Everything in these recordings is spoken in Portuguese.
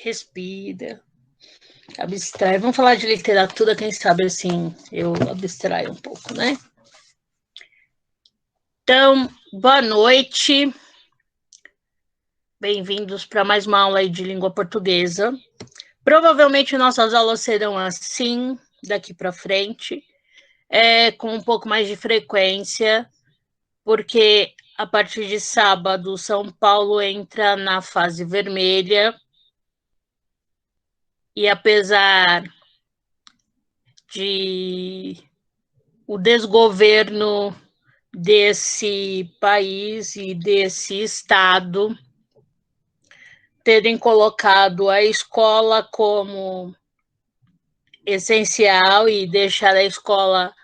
Respira. Abstrai. Vamos falar de literatura, quem sabe assim eu abstraio um pouco, né? Então, boa noite. Bem-vindos para mais uma aula de língua portuguesa. Provavelmente nossas aulas serão assim, daqui para frente, com um pouco mais de frequência, porque a partir de sábado, São Paulo entra na fase vermelha, e apesar de o desgoverno desse país e desse estado terem colocado a escola como essencial e deixar a escola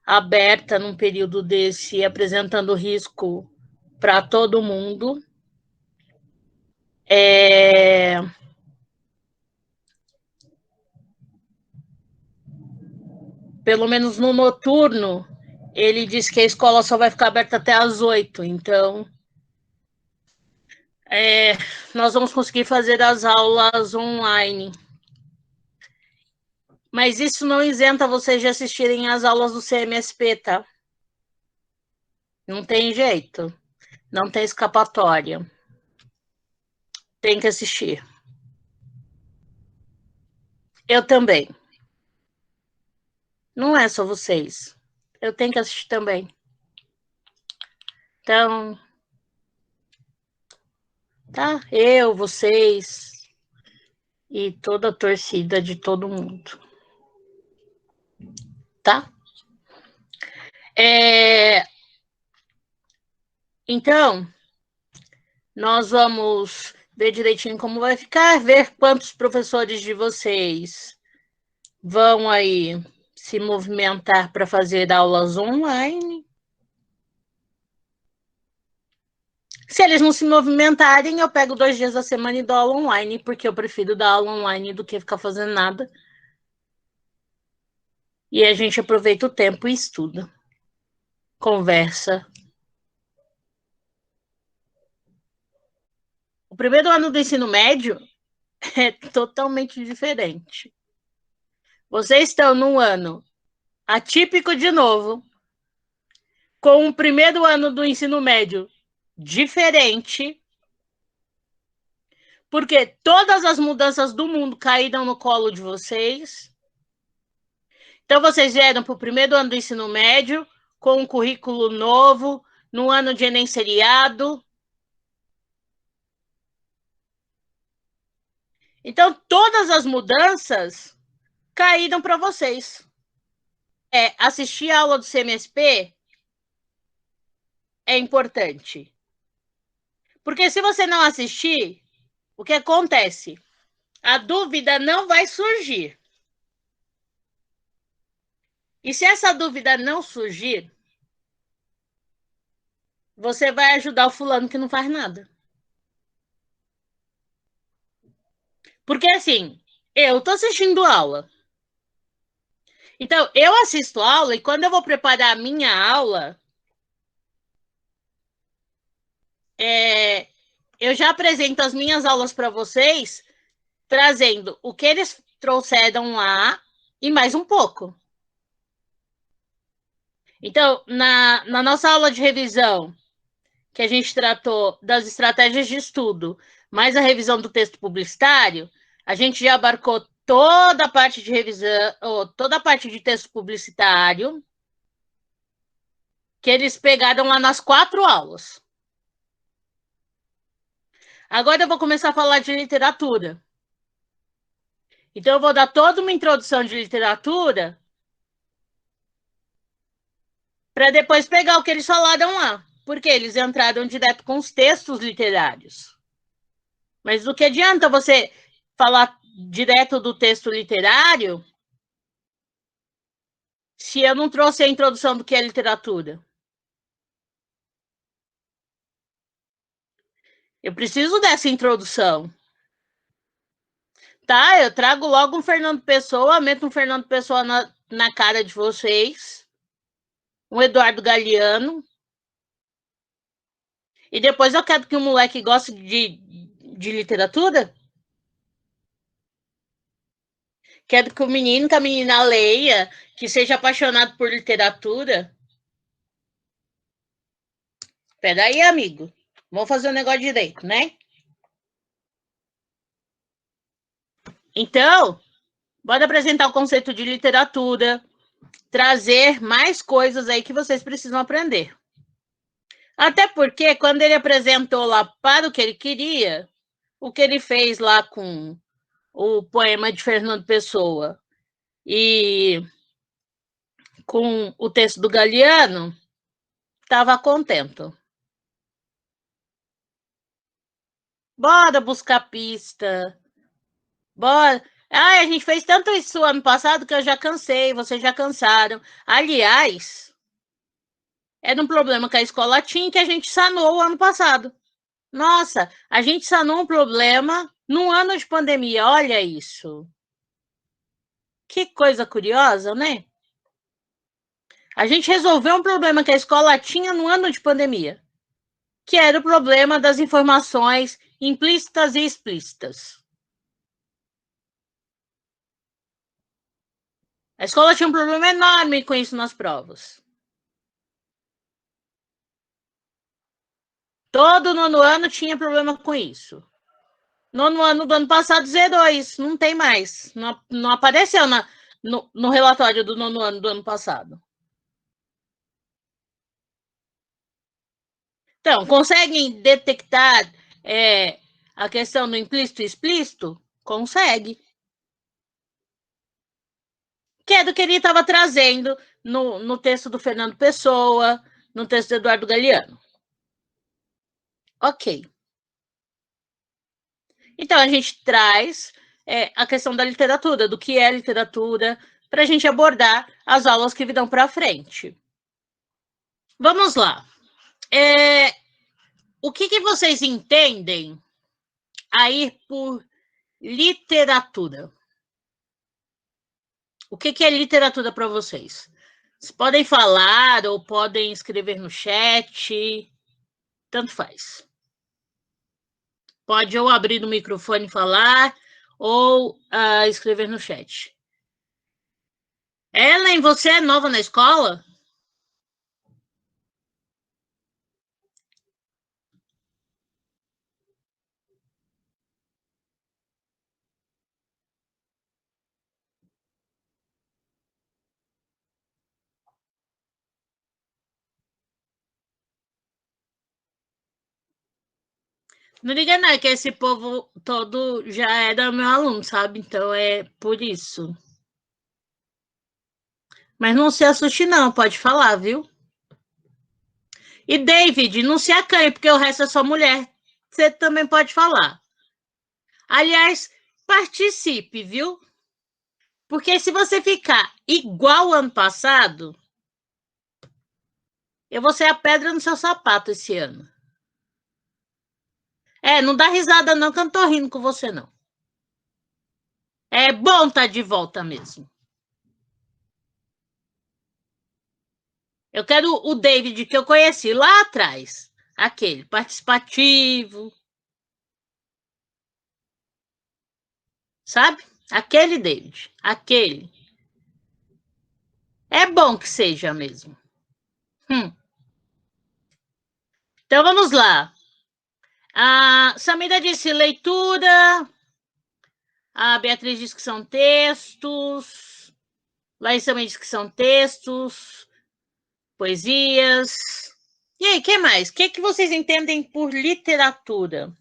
aberta num período desse, apresentando risco para todo mundo. Pelo menos no noturno, ele diz que a escola só vai ficar aberta até às 8, então nós vamos conseguir fazer as aulas online. Mas isso não isenta vocês de assistirem às aulas do CMSP, tá? Não tem jeito. Não tem escapatória. Tem que assistir. Eu também. Não é só vocês. Eu tenho que assistir também. Então, tá? Eu, vocês e toda a torcida de todo mundo. Tá? Então, nós vamos ver direitinho como vai ficar, ver quantos professores de vocês vão aí se movimentar para fazer aulas online. Se eles não se movimentarem, eu pego 2 dias da semana e dou aula online, porque eu prefiro dar aula online do que ficar fazendo nada. E a gente aproveita o tempo e estuda. Conversa. O primeiro ano do ensino médio é totalmente diferente. Vocês estão num ano atípico de novo, com o primeiro ano do ensino médio diferente, porque todas as mudanças do mundo caíram no colo de vocês. Então, vocês vieram para o primeiro ano do ensino médio, com um currículo novo, no ano de Enem seriado. Então, todas as mudanças caíram para vocês. Assistir a aula do CMSP é importante. Porque se você não assistir, o que acontece? A dúvida não vai surgir. E se essa dúvida não surgir, você vai ajudar o fulano que não faz nada. Porque assim, eu estou assistindo aula. Então, eu assisto aula e quando eu vou preparar a minha aula, eu já apresento as minhas aulas para vocês, trazendo o que eles trouxeram lá e mais um pouco. Então, na nossa aula de revisão, que a gente tratou das estratégias de estudo, mais a revisão do texto publicitário, a gente já abarcou toda a parte de revisão, toda a parte de texto publicitário, que eles pegaram lá nas 4 aulas. Agora eu vou começar a falar de literatura. Então, eu vou dar toda uma introdução de literatura para depois pegar o que eles falaram lá, porque eles entraram direto com os textos literários. Mas do que adianta você falar direto do texto literário se eu não trouxe a introdução do que é literatura? Eu preciso dessa introdução. Tá, eu trago logo um Fernando Pessoa, meto um Fernando Pessoa na cara de vocês, um Eduardo Galeano, e depois eu quero que o moleque goste de literatura? Quero que o menino, que a menina leia, que seja apaixonado por literatura. Peraí, amigo. Vamos fazer o negócio direito, né? Então, bora apresentar o conceito de literatura, trazer mais coisas aí que vocês precisam aprender. Até porque, quando ele apresentou lá para o que ele queria, o que ele fez lá com o poema de Fernando Pessoa e com o texto do Galeano, estava contento. Bora buscar pista. Bora. Ah, a gente fez tanto isso ano passado que eu já cansei, vocês já cansaram. Aliás, era um problema que a escola tinha que a gente sanou o ano passado. Nossa, a gente sanou um problema num ano de pandemia, olha isso. Que coisa curiosa, né? A gente resolveu um problema que a escola tinha no ano de pandemia, que era o problema das informações implícitas e explícitas. A escola tinha um problema enorme com isso nas provas. Todo nono ano tinha problema com isso. Nono ano do ano passado zerou isso, não tem mais. Não, não apareceu no relatório do nono ano do ano passado. Então, conseguem detectar a questão do implícito e explícito? Consegue. Que é do que ele estava trazendo no texto do Fernando Pessoa, no texto do Eduardo Galeano. Ok. Então, a gente traz a questão da literatura, do que é literatura, para a gente abordar as aulas que virão para frente. Vamos lá. O que vocês entendem aí por literatura? O que é literatura para vocês? Vocês podem falar ou podem escrever no chat, tanto faz. Pode ou abrir o microfone e falar, ou escrever no chat. Ellen, você é nova na escola? Não liga não, é que esse povo todo já era meu aluno, sabe? Então é por isso. Mas não se assuste não, pode falar, viu? E David, não se acanhe, porque o resto é só mulher. Você também pode falar. Aliás, participe, viu? Porque se você ficar igual ano passado, eu vou ser a pedra no seu sapato esse ano. Não dá risada não, que eu não tô rindo com você, não. É bom estar de volta mesmo. Eu quero o David que eu conheci lá atrás. Aquele participativo. Sabe? Aquele David. Aquele. É bom que seja mesmo. Então vamos lá. A Samira disse leitura. A Beatriz diz que são textos. Laís também diz que são textos, poesias. E aí, o que mais? O que vocês entendem por literatura?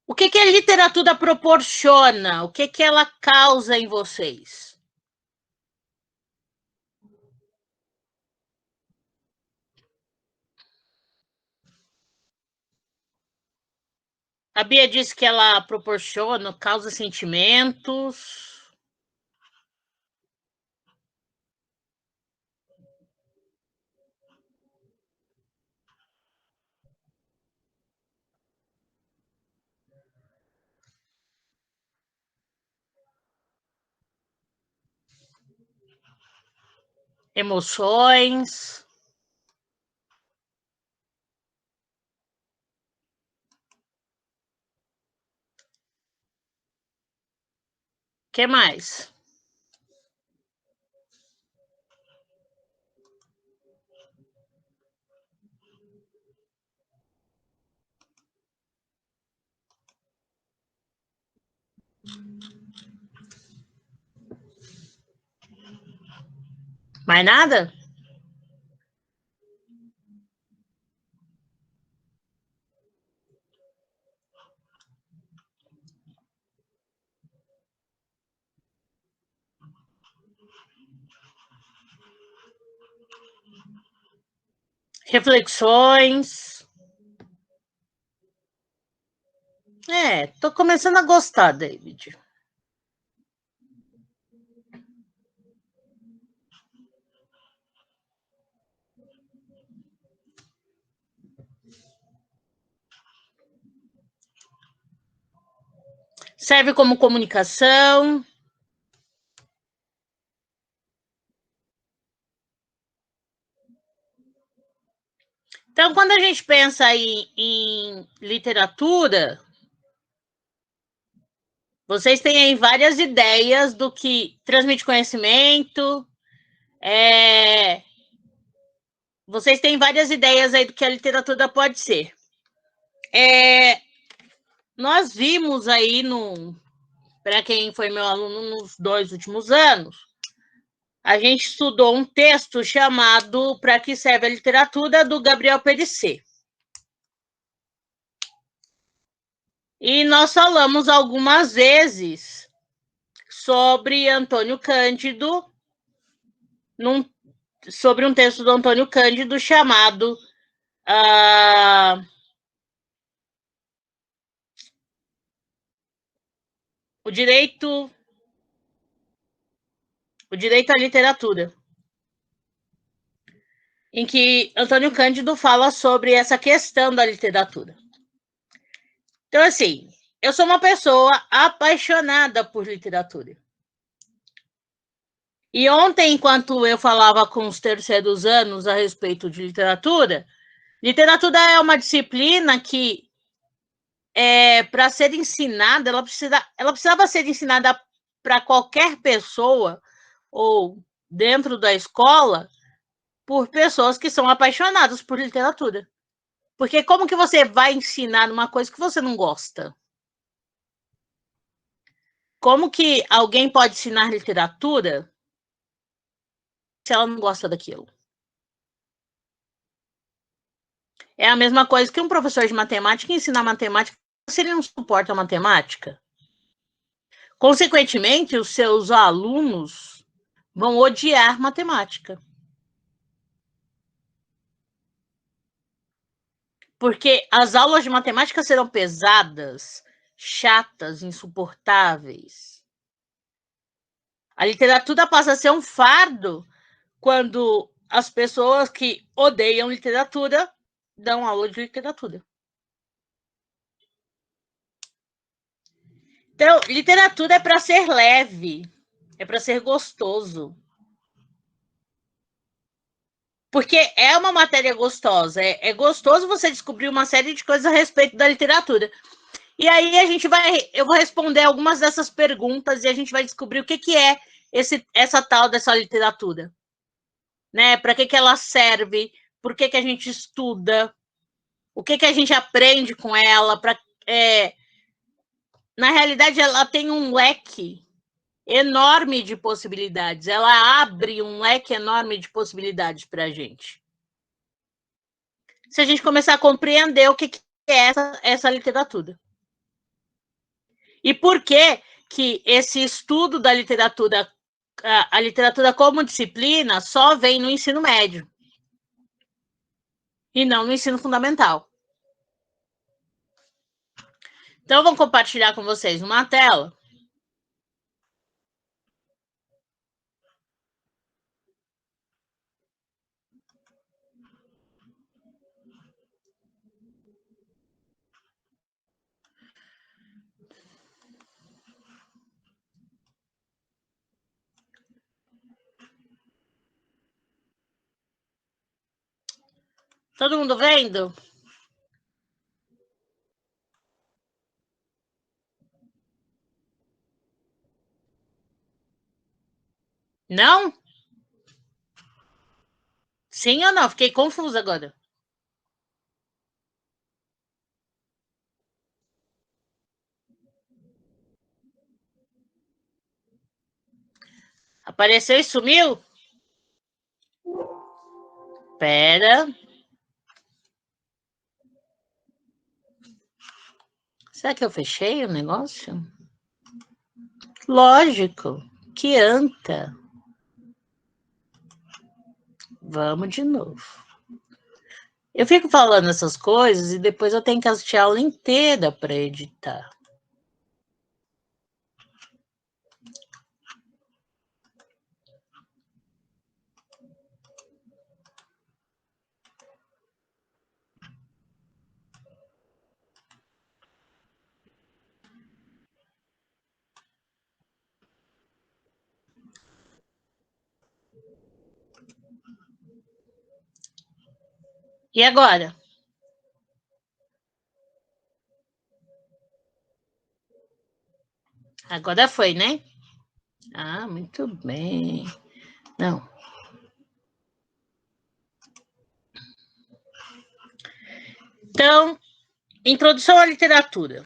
O que a literatura proporciona? O que ela causa em vocês? A Bia disse que ela proporciona, causa sentimentos. emoções. O que mais? Mais nada? Reflexões. Tô começando a gostar, David. Serve como comunicação. Então, quando a gente pensa em literatura, vocês têm aí várias ideias do que transmite conhecimento. Vocês têm várias ideias aí do que a literatura pode ser. Nós vimos aí, para quem foi meu aluno nos 2 últimos anos, a gente estudou um texto chamado Para que serve a literatura, do Gabriel Perisset. E nós falamos algumas vezes sobre Antônio Cândido, sobre um texto do Antônio Cândido chamado o direito à literatura, em que Antônio Cândido fala sobre essa questão da literatura. Então, assim, eu sou uma pessoa apaixonada por literatura. E ontem, enquanto eu falava com os terceiros anos a respeito de literatura, literatura é uma disciplina que, para ser ensinada, ela precisava ser ensinada para qualquer pessoa ou dentro da escola por pessoas que são apaixonadas por literatura. Porque como que você vai ensinar uma coisa que você não gosta? Como que alguém pode ensinar literatura se ela não gosta daquilo? É a mesma coisa que um professor de matemática ensinar matemática se ele não suporta a matemática. Consequentemente, os seus alunos vão odiar matemática. Porque as aulas de matemática serão pesadas, chatas, insuportáveis. A literatura passa a ser um fardo quando as pessoas que odeiam literatura dão aula de literatura. Então, literatura é para ser leve, é para ser gostoso. Porque é uma matéria gostosa, é gostoso você descobrir uma série de coisas a respeito da literatura. E aí eu vou responder algumas dessas perguntas e a gente vai descobrir o que é essa tal dessa literatura, né? Para que ela serve? Por que a gente estuda? O que a gente aprende com ela? Na realidade, ela tem um leque enorme de possibilidades. Ela abre um leque enorme de possibilidades para a gente. Se a gente começar a compreender o que é essa literatura. E por que esse estudo da literatura, a literatura como disciplina, só vem no ensino médio e não no ensino fundamental. Então, eu vou compartilhar com vocês uma tela. Todo mundo vendo? Não? Sim ou não? Fiquei confusa agora. Apareceu e sumiu? Pera. Será que eu fechei o negócio? Lógico. Que anta. Vamos de novo. Eu fico falando essas coisas e depois eu tenho que assistir a aula inteira para editar. E agora? Agora foi, né? Ah, muito bem. Não. Então, introdução à literatura.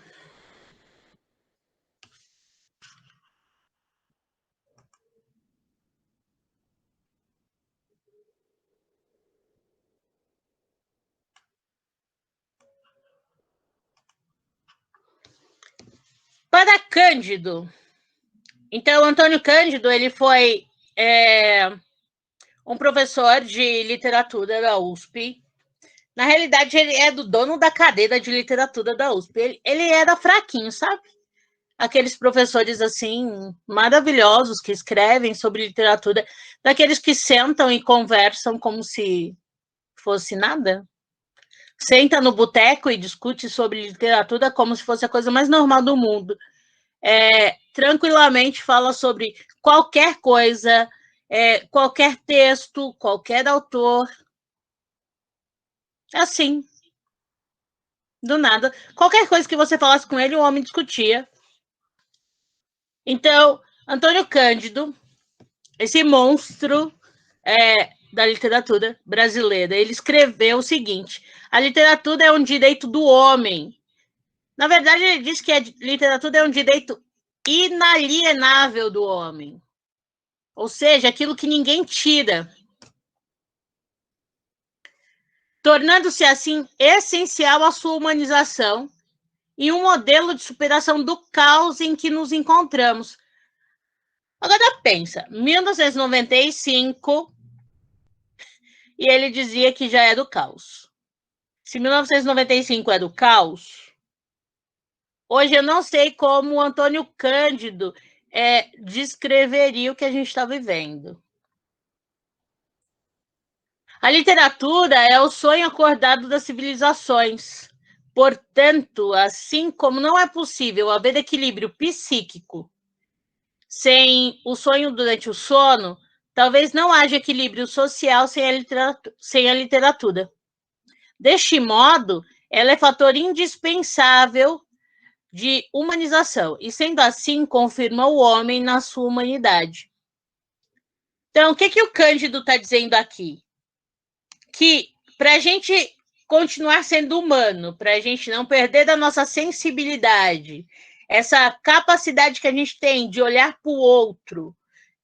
Para Cândido. Então, Antônio Cândido, ele foi um professor de literatura da USP. Na realidade, ele é do dono da cadeira de literatura da USP. Ele era fraquinho, sabe? Aqueles professores assim maravilhosos que escrevem sobre literatura, daqueles que sentam e conversam como se fosse nada. Senta no boteco e discute sobre literatura como se fosse a coisa mais normal do mundo. Tranquilamente fala sobre qualquer coisa, qualquer texto, qualquer autor. Assim, do nada. Qualquer coisa que você falasse com ele, o homem discutia. Então, Antônio Cândido, esse monstro da literatura brasileira, ele escreveu o seguinte: a literatura é um direito do homem. Na verdade, ele diz que a literatura é um direito inalienável do homem. Ou seja, aquilo que ninguém tira. Tornando-se assim essencial a sua humanização e um modelo de superação do caos em que nos encontramos. Agora pensa, 1995, e ele dizia que já era o caos. Se 1995 era o caos, hoje eu não sei como o Antônio Cândido descreveria o que a gente está vivendo. A literatura é o sonho acordado das civilizações. Portanto, assim como não é possível haver equilíbrio psíquico sem o sonho durante o sono, talvez não haja equilíbrio social sem a literatura. Deste modo, ela é fator indispensável de humanização e, sendo assim, confirma o homem na sua humanidade. Então, o que o Cândido está dizendo aqui? Que para a gente continuar sendo humano, para a gente não perder da nossa sensibilidade, essa capacidade que a gente tem de olhar para o outro,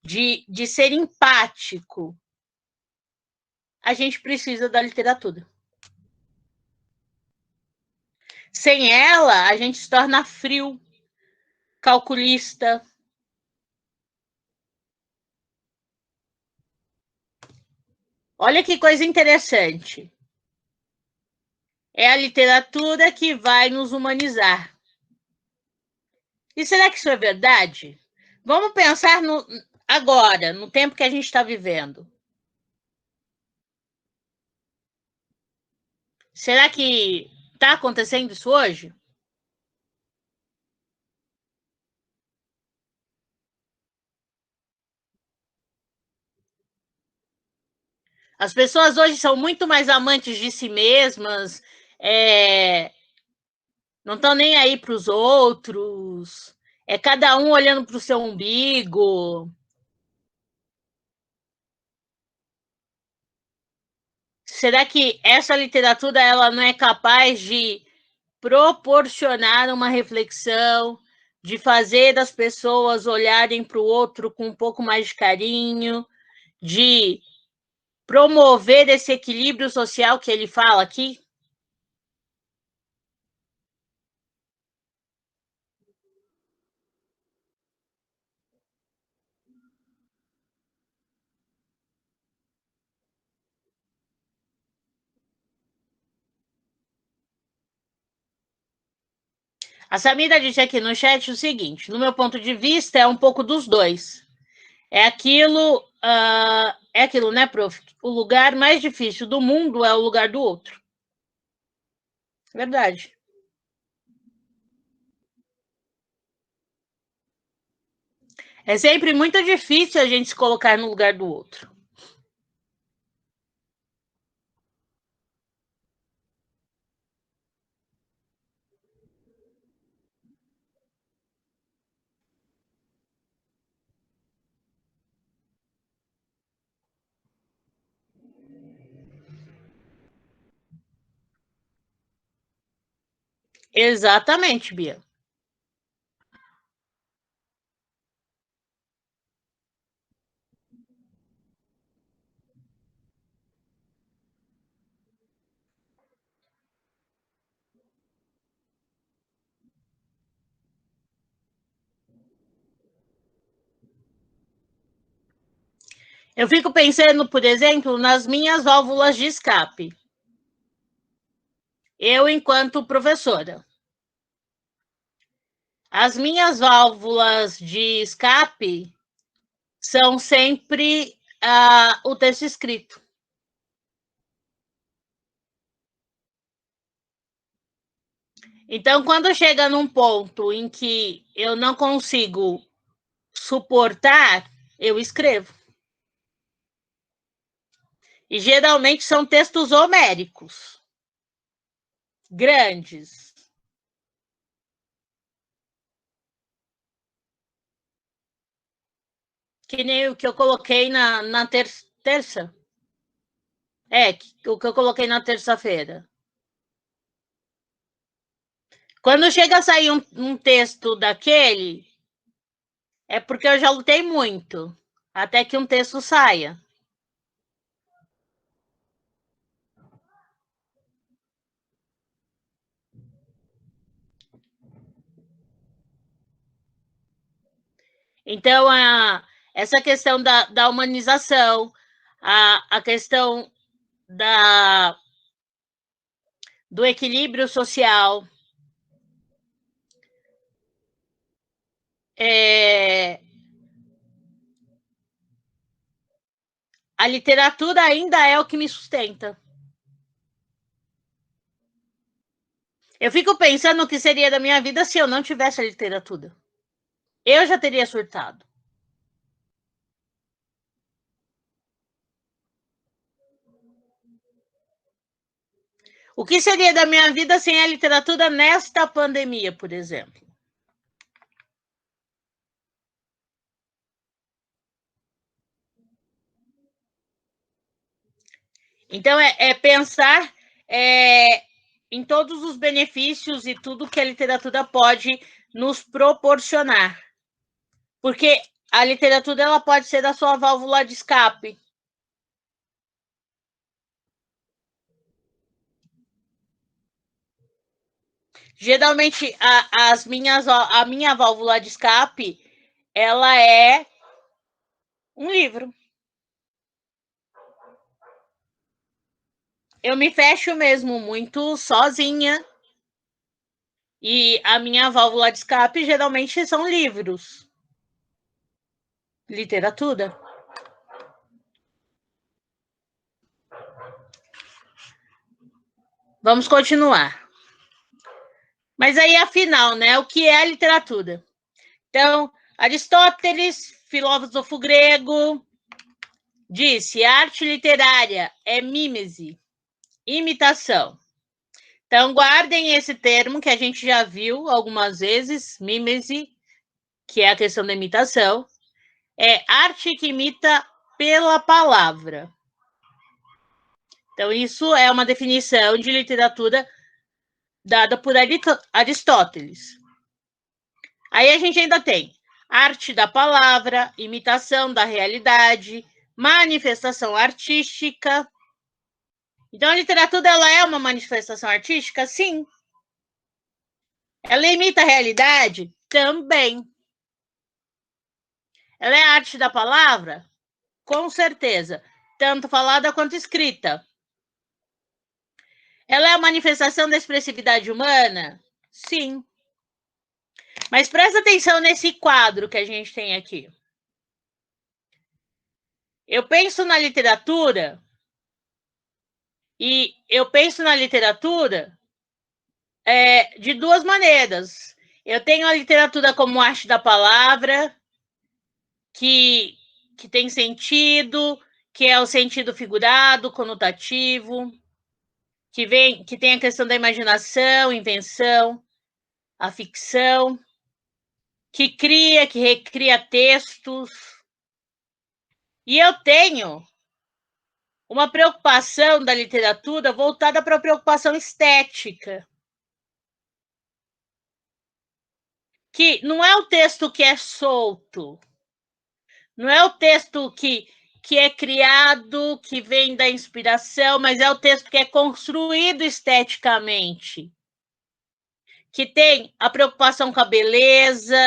de ser empático, a gente precisa da literatura. Sem ela, a gente se torna frio, calculista. Olha que coisa interessante. É a literatura que vai nos humanizar. E será que isso é verdade? Vamos pensar agora, no tempo que a gente está vivendo. Será que está acontecendo isso hoje? As pessoas hoje são muito mais amantes de si mesmas, não estão nem aí para os outros, é cada um olhando para o seu umbigo. Será que essa literatura ela não é capaz de proporcionar uma reflexão, de fazer as pessoas olharem para o outro com um pouco mais de carinho, de promover esse equilíbrio social que ele fala aqui? A Samira disse aqui no chat o seguinte: no meu ponto de vista, é um pouco dos dois. É aquilo, né, prof? O lugar mais difícil do mundo é o lugar do outro. Verdade. É sempre muito difícil a gente se colocar no lugar do outro. Exatamente, Bia. Eu fico pensando, por exemplo, nas minhas válvulas de escape. Eu, enquanto professora. As minhas válvulas de escape são sempre o texto escrito. Então, quando chega num ponto em que eu não consigo suportar, eu escrevo. E geralmente são textos homéricos, grandes. Que nem o que eu coloquei na terça. O que eu coloquei na terça-feira. Quando chega a sair um texto daquele, é porque eu já lutei muito, até que um texto saia. Então, essa questão da humanização, a questão do equilíbrio social, a literatura ainda é o que me sustenta. Eu fico pensando o que seria da minha vida se eu não tivesse a literatura. Eu já teria surtado. O que seria da minha vida sem a literatura nesta pandemia, por exemplo? Então, pensar em todos os benefícios e tudo que a literatura pode nos proporcionar. Porque a literatura ela pode ser a sua válvula de escape. Geralmente, a minha válvula de escape, ela é um livro. Eu me fecho mesmo muito sozinha. E a minha válvula de escape geralmente são livros. Literatura. Vamos continuar. Mas aí, afinal, né? O que é a literatura? Então, Aristóteles, filósofo grego, disse: arte literária é mímese, imitação. Então, guardem esse termo que a gente já viu algumas vezes, mímese, que é a questão da imitação. É arte que imita pela palavra. Então, isso é uma definição de literatura dada por Aristóteles. Aí a gente ainda tem arte da palavra, imitação da realidade, manifestação artística. Então, a literatura ela é uma manifestação artística? Sim. Ela imita a realidade? Também. Ela é arte da palavra? Com certeza. Tanto falada quanto escrita. Ela é a manifestação da expressividade humana? Sim. Mas presta atenção nesse quadro que a gente tem aqui. Eu penso na literatura e eu penso na literatura de duas maneiras. Eu tenho a literatura como arte da palavra, que tem sentido, que é o sentido figurado, conotativo, que tem a questão da imaginação, invenção, a ficção, que recria textos. E eu tenho uma preocupação da literatura voltada para a preocupação estética. Que não é o texto que é solto, não é o texto que é criado, que vem da inspiração, mas é o texto que é construído esteticamente, que tem a preocupação com a beleza,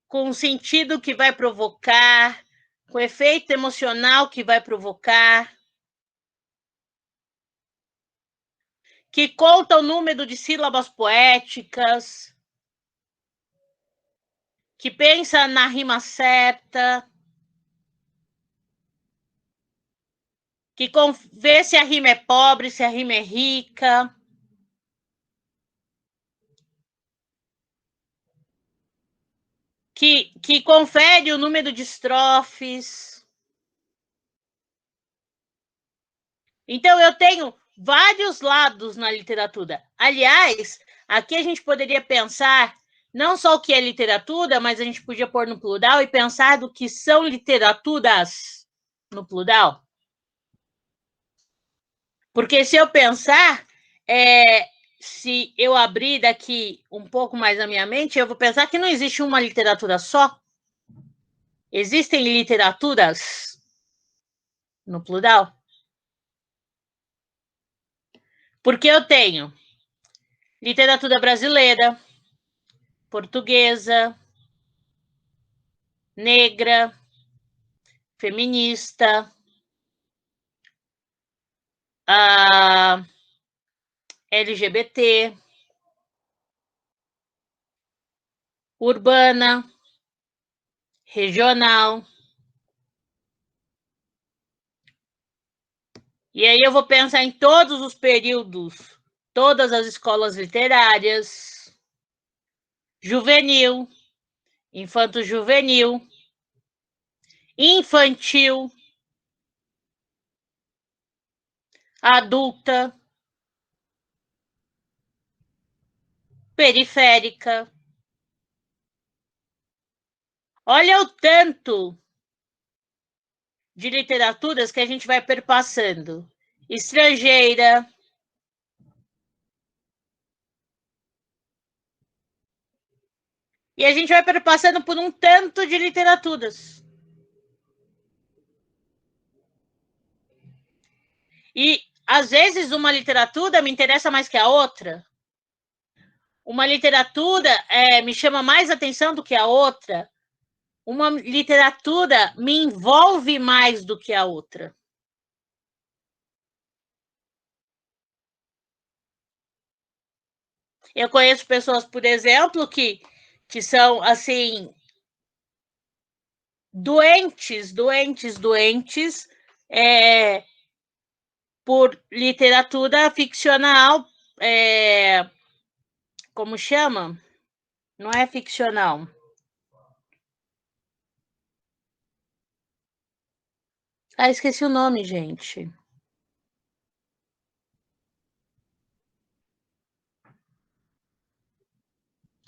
com o sentido que vai provocar, com o efeito emocional que vai provocar, que conta o número de sílabas poéticas, que pensa na rima certa, que vê se a rima é pobre, se a rima é rica. Que confere o número de estrofes. Então, eu tenho vários lados na literatura. Aliás, aqui a gente poderia pensar não só o que é literatura, mas a gente podia pôr no plural e pensar do que são literaturas no plural. Porque se eu pensar, se eu abrir daqui um pouco mais a minha mente, eu vou pensar que não existe uma literatura só. Existem literaturas no plural. Porque eu tenho literatura brasileira, portuguesa, negra, feminista, LGBT, urbana, regional. E aí eu vou pensar em todos os períodos, todas as escolas literárias, juvenil, infanto-juvenil, infantil, adulta, periférica. Olha o tanto de literaturas que a gente vai perpassando. Estrangeira. E a gente vai perpassando por um tanto de literaturas. E, às vezes, uma literatura me interessa mais que a outra. Uma literatura me chama mais atenção do que a outra. Uma literatura me envolve mais do que a outra. Eu conheço pessoas, por exemplo, que são, assim, doentes por literatura ficcional, como chama? Não é ficcional. Ah, esqueci o nome, gente.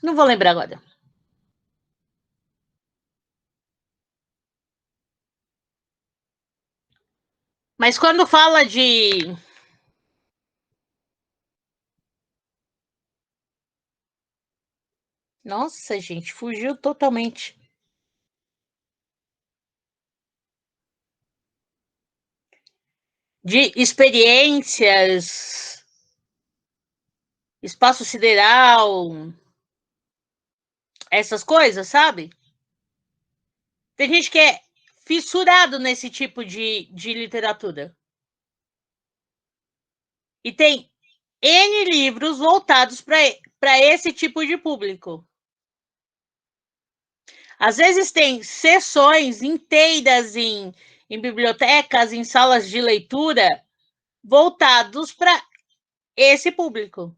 Não vou lembrar agora. Mas quando fala de... Nossa, gente, fugiu totalmente. De experiências, espaço sideral, essas coisas, sabe? Tem gente que é fissurado nesse tipo de literatura. E tem N livros voltados para esse tipo de público. Às vezes tem sessões inteiras em bibliotecas, em salas de leitura, voltados para esse público.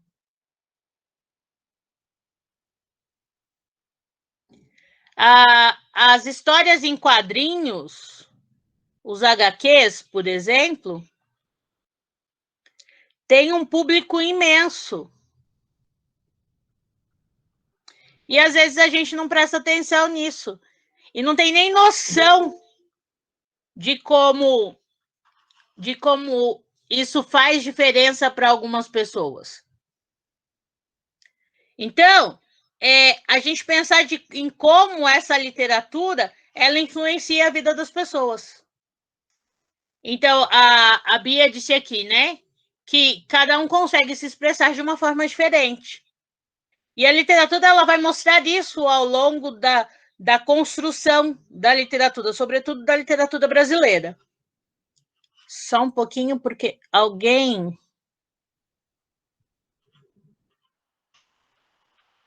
As histórias em quadrinhos, os HQs, por exemplo, têm um público imenso. E às vezes a gente não presta atenção nisso. E não tem nem noção de como isso faz diferença para algumas pessoas. Então, a gente pensar em como essa literatura ela influencia a vida das pessoas. Então, a Bia disse aqui, né, que cada um consegue se expressar de uma forma diferente. E a literatura ela vai mostrar isso ao longo da construção da literatura, sobretudo da literatura brasileira. Só um pouquinho, porque alguém...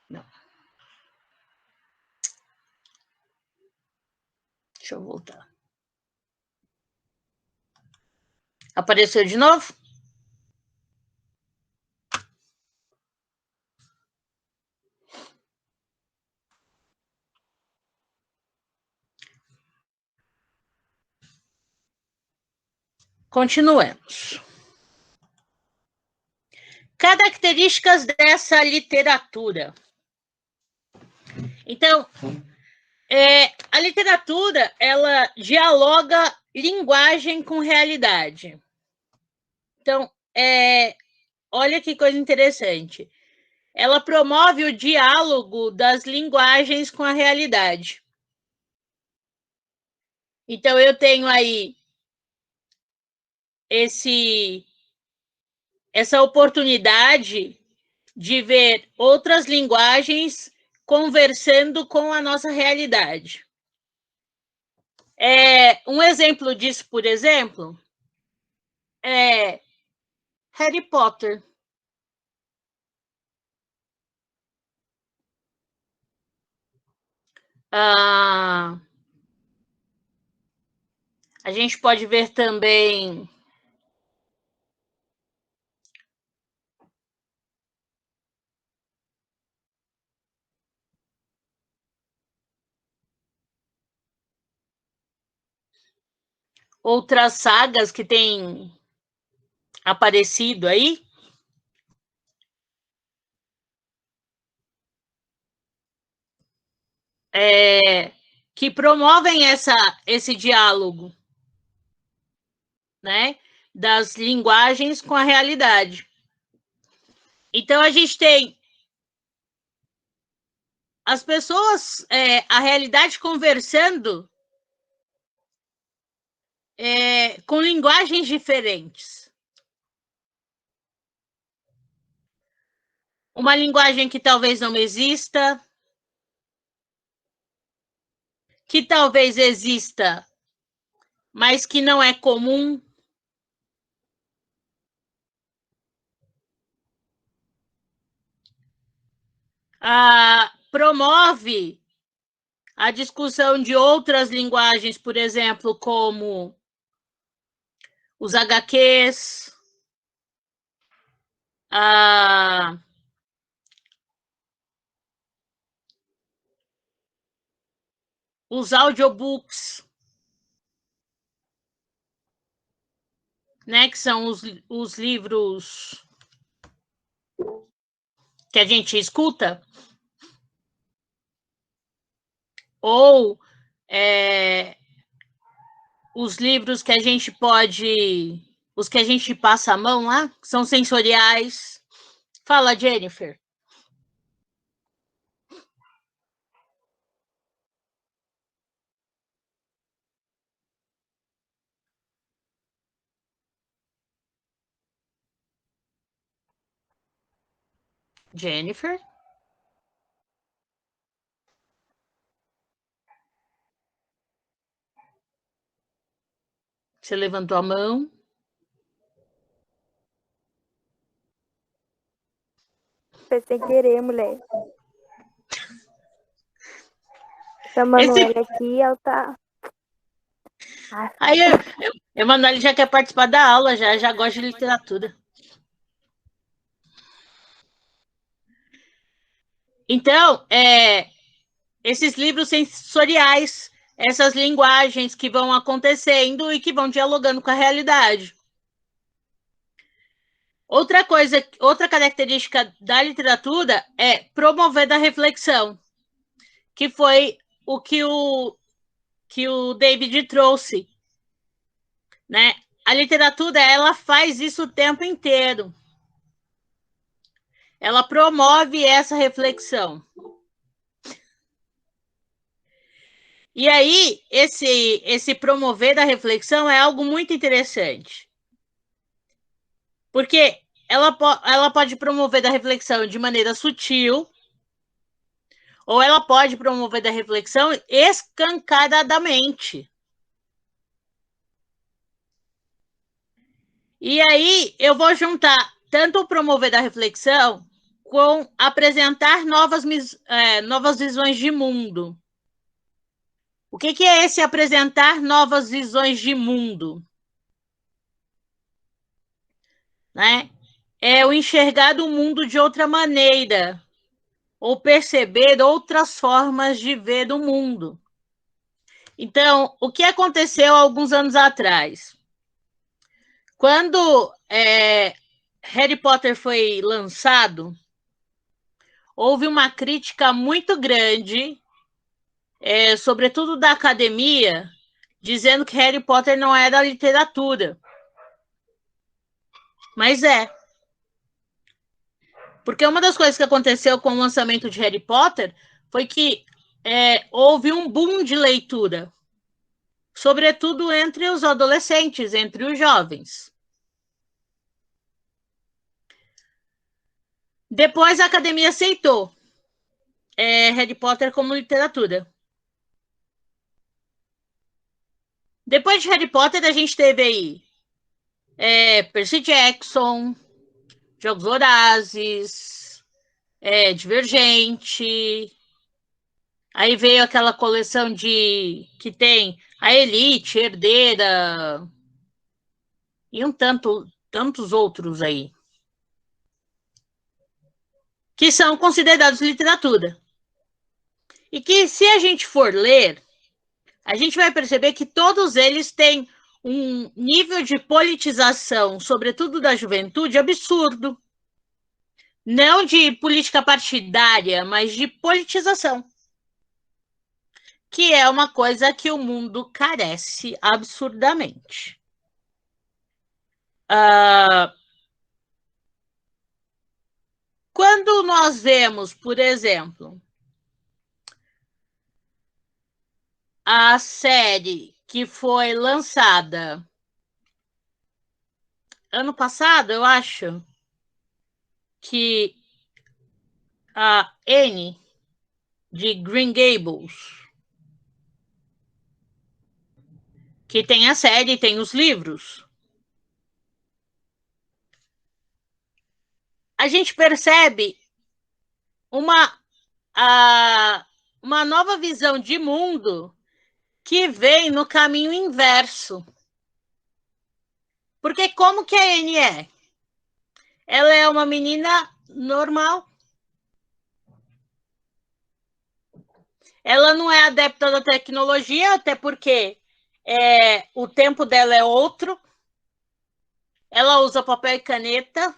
Não. Deixa eu voltar. Apareceu de novo? Continuemos. Características dessa literatura. Então, a literatura, ela dialoga linguagem com realidade. Então, olha que coisa interessante. Ela promove o diálogo das linguagens com a realidade. Então, eu tenho aí essa oportunidade de ver outras linguagens conversando com a nossa realidade. Um exemplo disso, por exemplo, é Harry Potter. A gente pode ver também outras sagas que têm aparecido aí, que promovem esse diálogo, né, das linguagens com a realidade. Então, a gente tem as pessoas, a realidade conversando com linguagens diferentes. Uma linguagem que talvez não exista, que talvez exista, mas que não é comum. Promove a discussão de outras linguagens, por exemplo, como os HQs, os audiobooks. né, que são os livros que a gente escuta, ou os livros que a gente pode, os que a gente passa a mão lá, são sensoriais. Fala, Jennifer. Jennifer? Você levantou a mão. Foi sem querer, mulher. Chamando ela aqui, ela tá... Aí, Emanuele já quer participar da aula, já gosta de literatura. Então, esses livros sensoriais, essas linguagens que vão acontecendo e que vão dialogando com a realidade. Outra coisa, outra característica da literatura é promover a reflexão, que foi o que o David trouxe, né? A literatura, ela faz isso o tempo inteiro. Ela promove essa reflexão. E aí, esse promover da reflexão é algo muito interessante. Porque ela pode promover da reflexão de maneira sutil, ou ela pode promover da reflexão escancaradamente. E aí, eu vou juntar tanto o promover da reflexão com apresentar novas visões de mundo. O que é esse apresentar novas visões de mundo? Né? É o enxergar o mundo de outra maneira, ou perceber outras formas de ver o mundo. Então, o que aconteceu alguns anos atrás? Quando Harry Potter foi lançado, houve uma crítica muito grande, sobretudo da academia, dizendo que Harry Potter não era literatura. Mas é. Porque uma das coisas que aconteceu com o lançamento de Harry Potter foi que houve um boom de leitura, sobretudo entre os adolescentes, entre os jovens. Depois a academia aceitou Harry Potter como literatura. Depois de Harry Potter, a gente teve aí Percy Jackson, Jogos Vorazes, Divergente. Aí veio aquela coleção que tem a Elite, Herdeira e tantos outros aí, que são considerados literatura. E que, se a gente for ler, a gente vai perceber que todos eles têm um nível de politização, sobretudo da juventude, absurdo. Não de política partidária, mas de politização. Que é uma coisa que o mundo carece absurdamente. Quando nós vemos, por exemplo, a série que foi lançada ano passado, eu acho, que a Anne, de Green Gables, que tem a série e tem os livros, a gente percebe uma nova visão de mundo que vem no caminho inverso. Porque como que a Anne é? Ela é uma menina normal. Ela não é adepta da tecnologia, até porque o tempo dela é outro. Ela usa papel e caneta.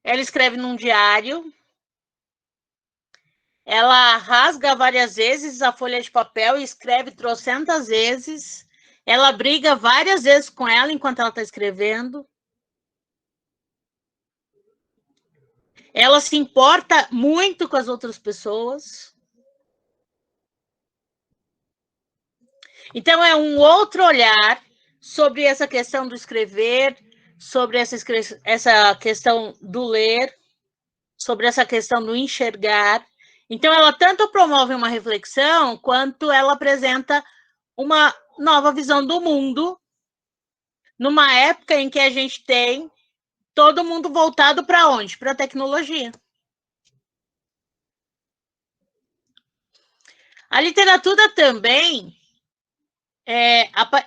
Ela escreve num diário. Ela rasga várias vezes a folha de papel e escreve trocentas vezes. Ela briga várias vezes com ela enquanto ela está escrevendo. Ela se importa muito com as outras pessoas. Então, é um outro olhar sobre essa questão do escrever, sobre essa questão do ler, sobre essa questão do enxergar. Então, ela tanto promove uma reflexão, quanto ela apresenta uma nova visão do mundo, numa época em que a gente tem todo mundo voltado para onde? Para a tecnologia. A literatura também,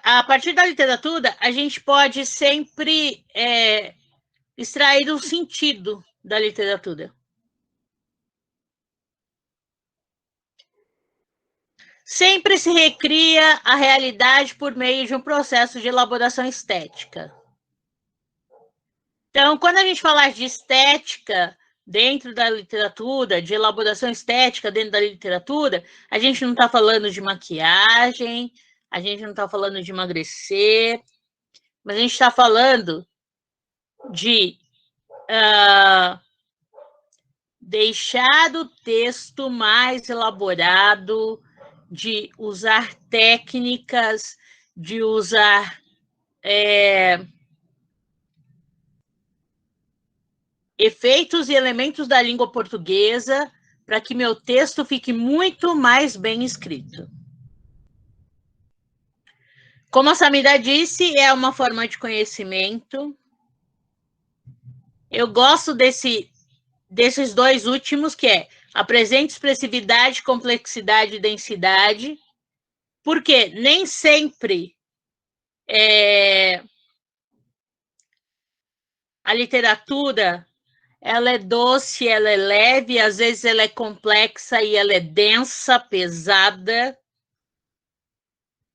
a partir da literatura, a gente pode sempre extrair um sentido da literatura. Sempre se recria a realidade por meio de um processo de elaboração estética. Então, quando a gente falar de estética dentro da literatura, de elaboração estética dentro da literatura, a gente não está falando de maquiagem, a gente não está falando de emagrecer, mas a gente está falando de deixar o texto mais elaborado, de usar técnicas, de usar efeitos e elementos da língua portuguesa para que meu texto fique muito mais bem escrito. Como a Samira disse, é uma forma de conhecimento. Eu gosto desses dois últimos, que é apresente expressividade, complexidade e densidade, porque nem sempre a literatura ela é doce, ela é leve, às vezes ela é complexa e ela é densa, pesada.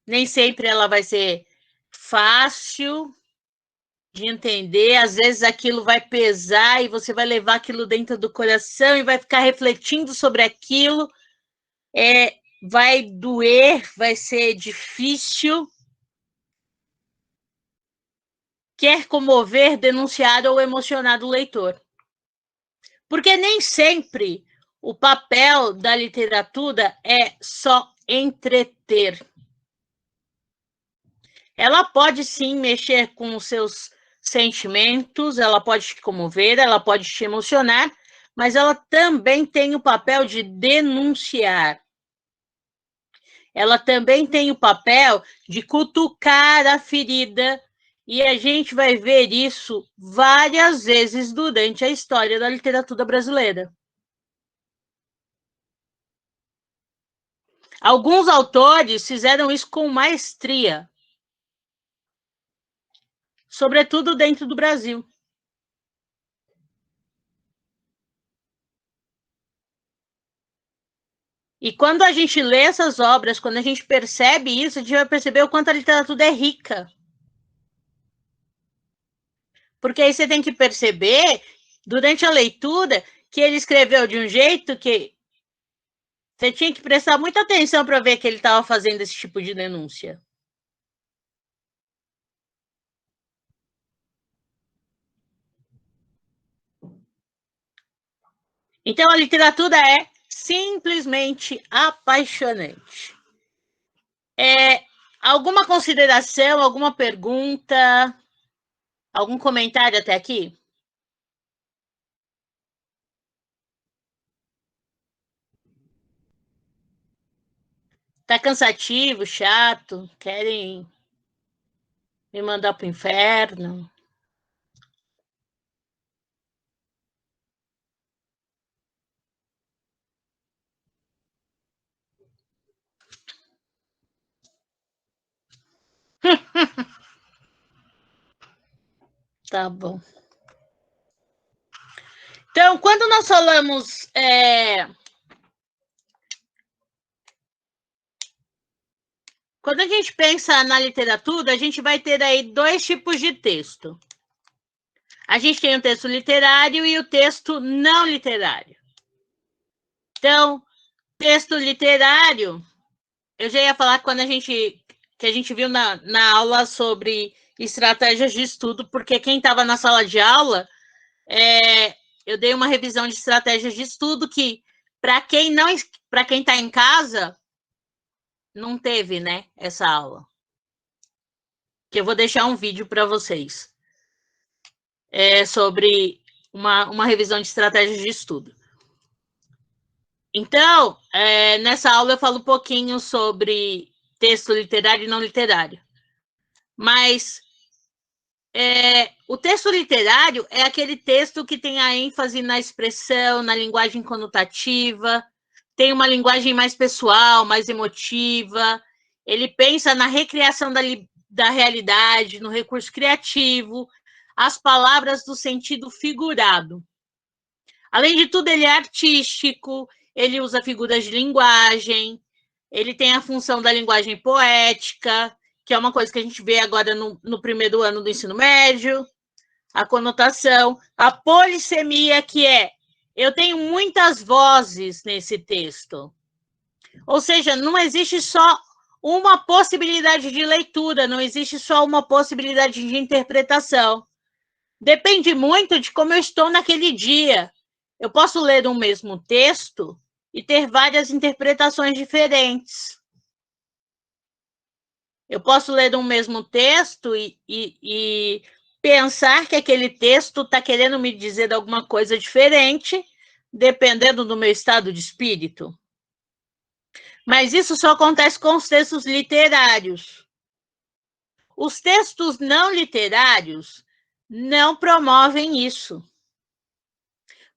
Nem sempre ela vai ser fácil de entender, às vezes aquilo vai pesar e você vai levar aquilo dentro do coração e vai ficar refletindo sobre aquilo, vai doer, vai ser difícil, quer comover, denunciar ou emocionar o leitor. Porque nem sempre o papel da literatura é só entreter. Ela pode sim mexer com os seus sentimentos, ela pode te comover, ela pode te emocionar, mas ela também tem o papel de denunciar. Ela também tem o papel de cutucar a ferida, e a gente vai ver isso várias vezes durante a história da literatura brasileira. Alguns autores fizeram isso com maestria, sobretudo dentro do Brasil. E quando a gente lê essas obras, quando a gente percebe isso, a gente vai perceber o quanto a literatura é rica. Porque aí você tem que perceber, durante a leitura, que ele escreveu de um jeito que você tinha que prestar muita atenção para ver que ele estava fazendo esse tipo de denúncia. Então, a literatura é simplesmente apaixonante. Alguma consideração, alguma pergunta, algum comentário até aqui? Tá cansativo, chato, querem me mandar pro inferno? Tá bom. Então, quando nós falamos Quando a gente pensa na literatura, a gente vai ter aí dois tipos de texto. A gente tem o texto literário e o texto não literário. Então, texto literário, eu já ia falar quando que a gente viu na aula sobre estratégias de estudo, porque quem estava na sala de aula, eu dei uma revisão de estratégias de estudo que, para quem está em casa, não teve, né, essa aula. Que eu vou deixar um vídeo para vocês sobre uma revisão de estratégias de estudo. Então, nessa aula eu falo um pouquinho sobre texto literário e não literário. Mas o texto literário é aquele texto que tem a ênfase na expressão, na linguagem conotativa, tem uma linguagem mais pessoal, mais emotiva, ele pensa na recriação da realidade, no recurso criativo, as palavras do sentido figurado. Além de tudo, ele é artístico, ele usa figuras de linguagem, ele tem a função da linguagem poética, que é uma coisa que a gente vê agora no primeiro ano do ensino médio, a conotação, a polissemia, que eu tenho muitas vozes nesse texto. Ou seja, não existe só uma possibilidade de leitura, não existe só uma possibilidade de interpretação. Depende muito de como eu estou naquele dia. Eu posso ler um mesmo texto e ter várias interpretações diferentes. Eu posso ler um mesmo texto e pensar que aquele texto está querendo me dizer alguma coisa diferente, dependendo do meu estado de espírito. Mas isso só acontece com os textos literários. Os textos não literários não promovem isso.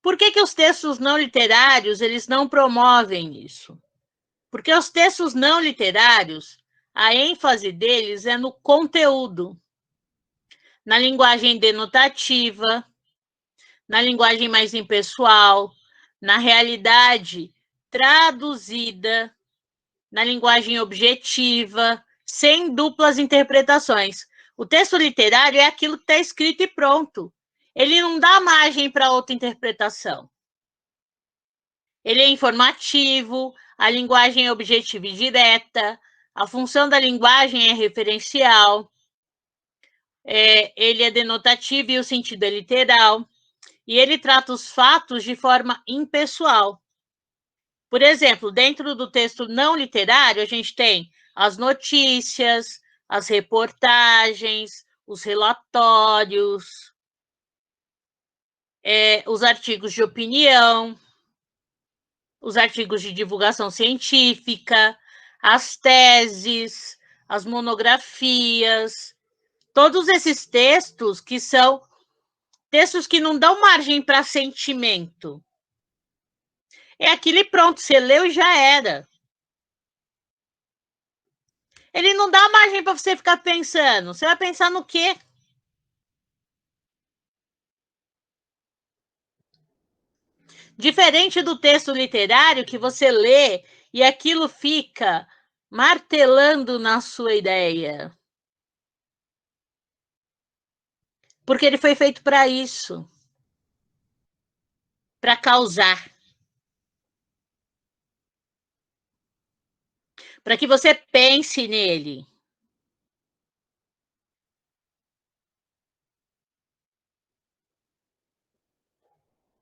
Por que os textos não literários eles não promovem isso? Porque os textos não literários, a ênfase deles é no conteúdo, na linguagem denotativa, na linguagem mais impessoal, na realidade traduzida, na linguagem objetiva, sem duplas interpretações. O texto literário é aquilo que está escrito e pronto. Ele não dá margem para outra interpretação. Ele é informativo, a linguagem é objetiva e direta, a função da linguagem é referencial, ele é denotativo e o sentido é literal, e ele trata os fatos de forma impessoal. Por exemplo, dentro do texto não literário, a gente tem as notícias, as reportagens, os relatórios, os artigos de opinião, os artigos de divulgação científica, as teses, as monografias, todos esses textos que são textos que não dão margem para sentimento. É aquilo e pronto, você leu e já era. Ele não dá margem para você ficar pensando. Você vai pensar no quê? Diferente do texto literário que você lê e aquilo fica martelando na sua ideia. Porque ele foi feito para isso. Para causar. Para que você pense nele.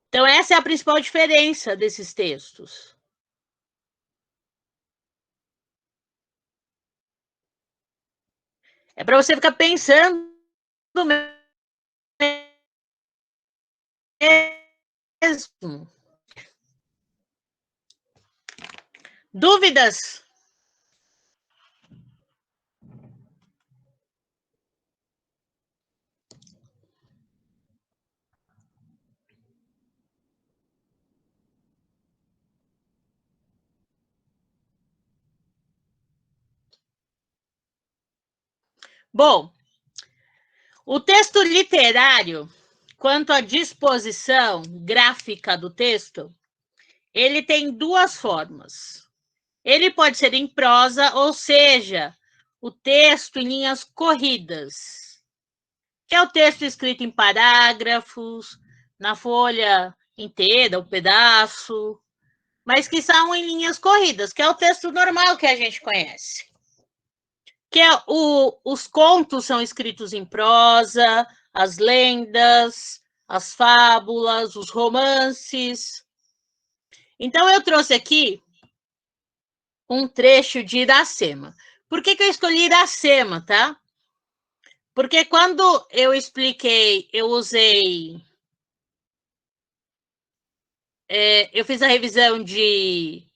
Então, essa é a principal diferença desses textos. É para você ficar pensando mesmo. Dúvidas? Bom, o texto literário, quanto à disposição gráfica do texto, ele tem duas formas. Ele pode ser em prosa, ou seja, o texto em linhas corridas, que é o texto escrito em parágrafos, na folha inteira, o pedaço, mas que são em linhas corridas, que é o texto normal que a gente conhece. Que é os contos são escritos em prosa, as lendas, as fábulas, os romances. Então, eu trouxe aqui um trecho de Iracema. Por que eu escolhi Iracema, tá? Porque quando eu expliquei, eu usei... eu fiz a revisão de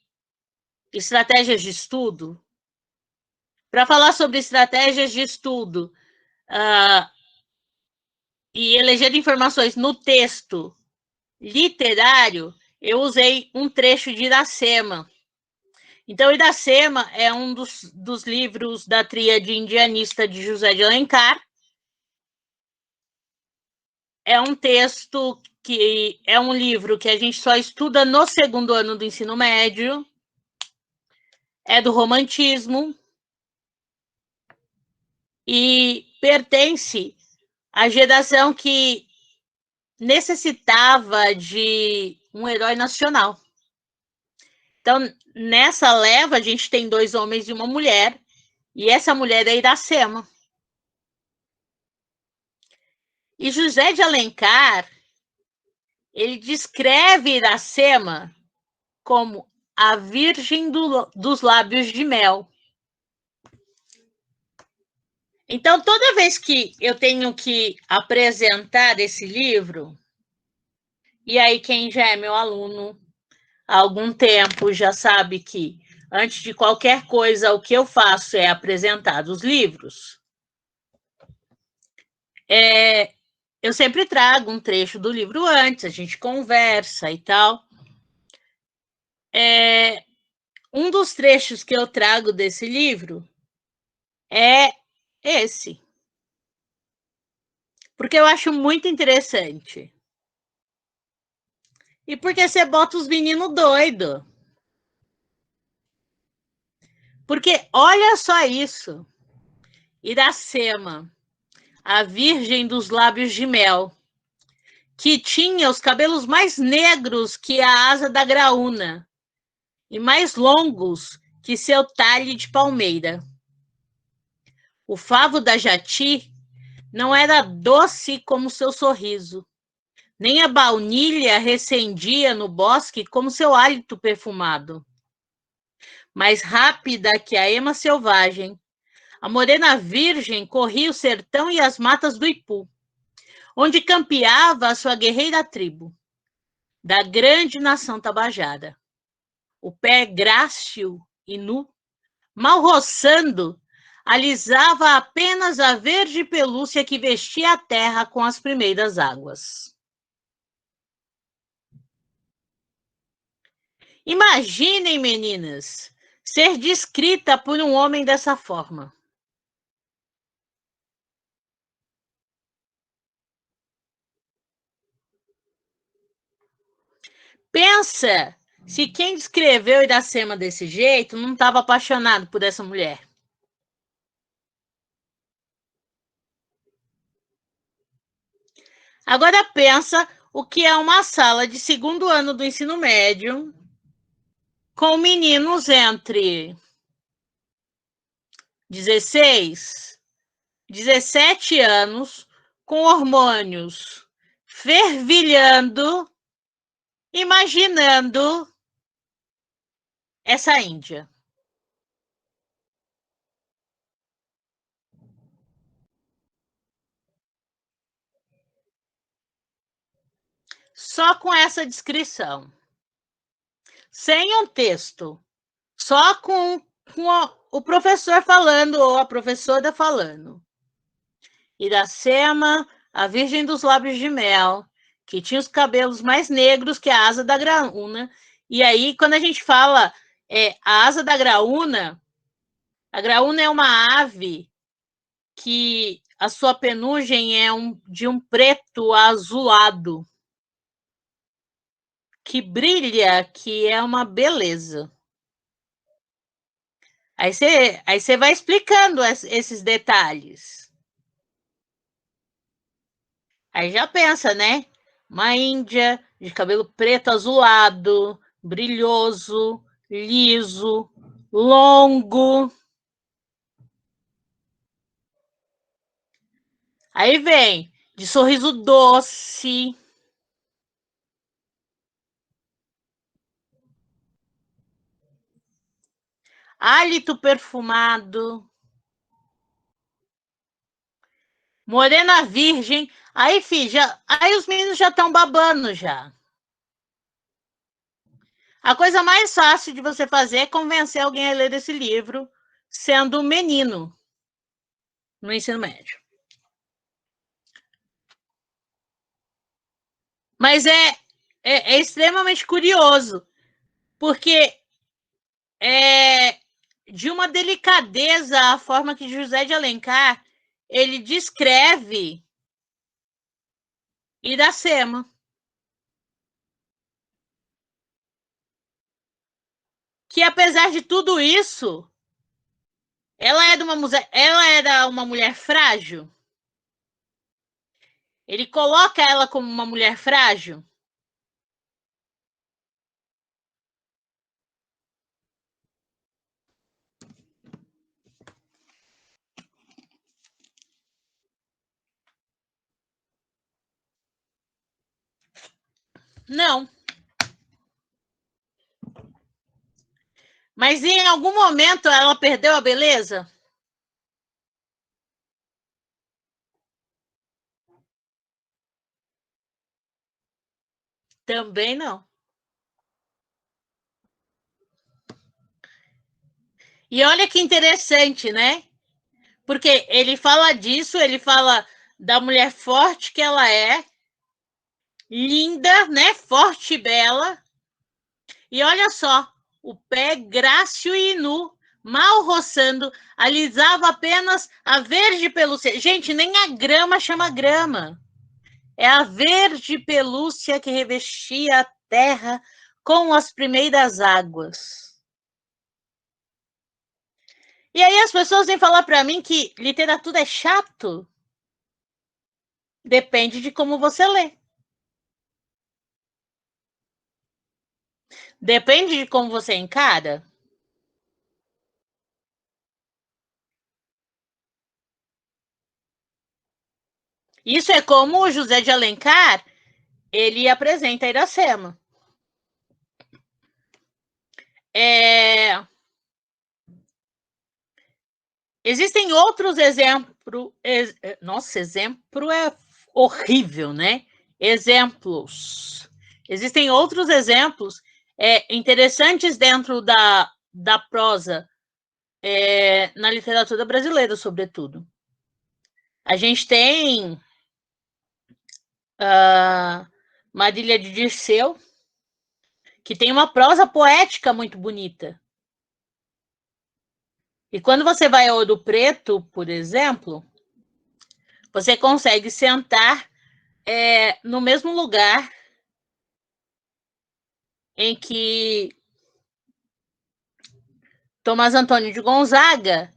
estratégias de estudo. Para falar sobre estratégias de estudo e eleger informações no texto literário, eu usei um trecho de Iracema. Então, Iracema é um dos livros da tríade indianista de José de Alencar. É um texto que é um livro que a gente só estuda no segundo ano do ensino médio. É do romantismo e pertence à geração que necessitava de um herói nacional. Então, nessa leva, a gente tem 2 homens e uma mulher, e essa mulher é Iracema. E José de Alencar, ele descreve Iracema como a virgem dos lábios de mel. Então, toda vez que eu tenho que apresentar esse livro, e aí quem já é meu aluno há algum tempo já sabe que, antes de qualquer coisa, o que eu faço é apresentar os livros. Eu sempre trago um trecho do livro antes, a gente conversa e tal. Um dos trechos que eu trago desse livro é esse, porque eu acho muito interessante. E porque você bota os meninos doidos. Porque olha só isso. Iracema, a virgem dos lábios de mel, que tinha os cabelos mais negros que a asa da graúna e mais longos que seu talhe de palmeira. O favo da jati não era doce como seu sorriso, nem a baunilha recendia no bosque como seu hálito perfumado. Mais rápida que a ema selvagem, a morena virgem corria o sertão e as matas do Ipu, onde campeava a sua guerreira tribo, da grande nação tabajara. O pé grácil e nu, mal roçando, alisava apenas a verde pelúcia que vestia a terra com as primeiras águas. Imaginem, meninas, ser descrita por um homem dessa forma. Pensa se quem descreveu Iracema desse jeito não estava apaixonado por essa mulher. Agora pensa o que é uma sala de segundo ano do ensino médio com meninos entre 16, 17 anos, com hormônios fervilhando, imaginando essa Índia. Só com essa descrição. Sem um texto. Só com o professor falando ou a professora falando. Iracema, a virgem dos lábios de mel, que tinha os cabelos mais negros que a asa da graúna. E aí, quando a gente fala a asa da graúna, a graúna é uma ave que a sua penugem é de um preto azulado, que brilha, que é uma beleza. Aí você vai explicando esses detalhes. Aí já pensa, né? Uma índia de cabelo preto azulado, brilhoso, liso, longo. Aí vem de sorriso doce. Hálito perfumado. Morena virgem. Aí, aí os meninos já estão babando já. A coisa mais fácil de você fazer é convencer alguém a ler esse livro sendo um menino no ensino médio. Mas é extremamente curioso, porque é de uma delicadeza a forma que José de Alencar ele descreve Iracema. Que apesar de tudo isso, ela era uma mulher frágil. Ele coloca ela como uma mulher frágil. Não. Mas em algum momento ela perdeu a beleza? Também não. E olha que interessante, né? Porque ele fala disso, ele fala da mulher forte que ela é, linda, né? Forte e bela. E olha só, o pé grácil e nu, mal roçando, alisava apenas a verde pelúcia. Gente, nem a grama chama grama. É a verde pelúcia que revestia a terra com as primeiras águas. E aí as pessoas vêm falar para mim que literatura é chato. Depende de como você lê. Depende de como você encara. Isso é como o José de Alencar, ele apresenta Iracema. Existem outros exemplos. Nossa, exemplo é horrível, né? Exemplos. Existem outros exemplos interessantes dentro da prosa, na literatura brasileira, sobretudo. A gente tem Marília de Dirceu, que tem uma prosa poética muito bonita. E quando você vai ao Ouro Preto, por exemplo, você consegue sentar no mesmo lugar em que Tomás Antônio de Gonzaga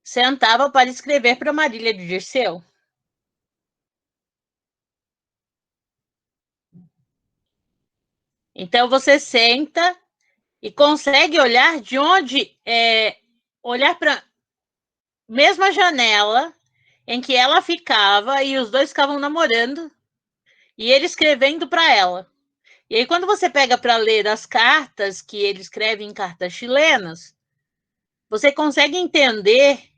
sentava para escrever para Marília de Dirceu. Então você senta e consegue olhar de onde olhar para a mesma janela em que ela ficava e os dois ficavam namorando e ele escrevendo para ela. E aí quando você pega para ler as cartas que ele escreve em cartas chilenas, você consegue entender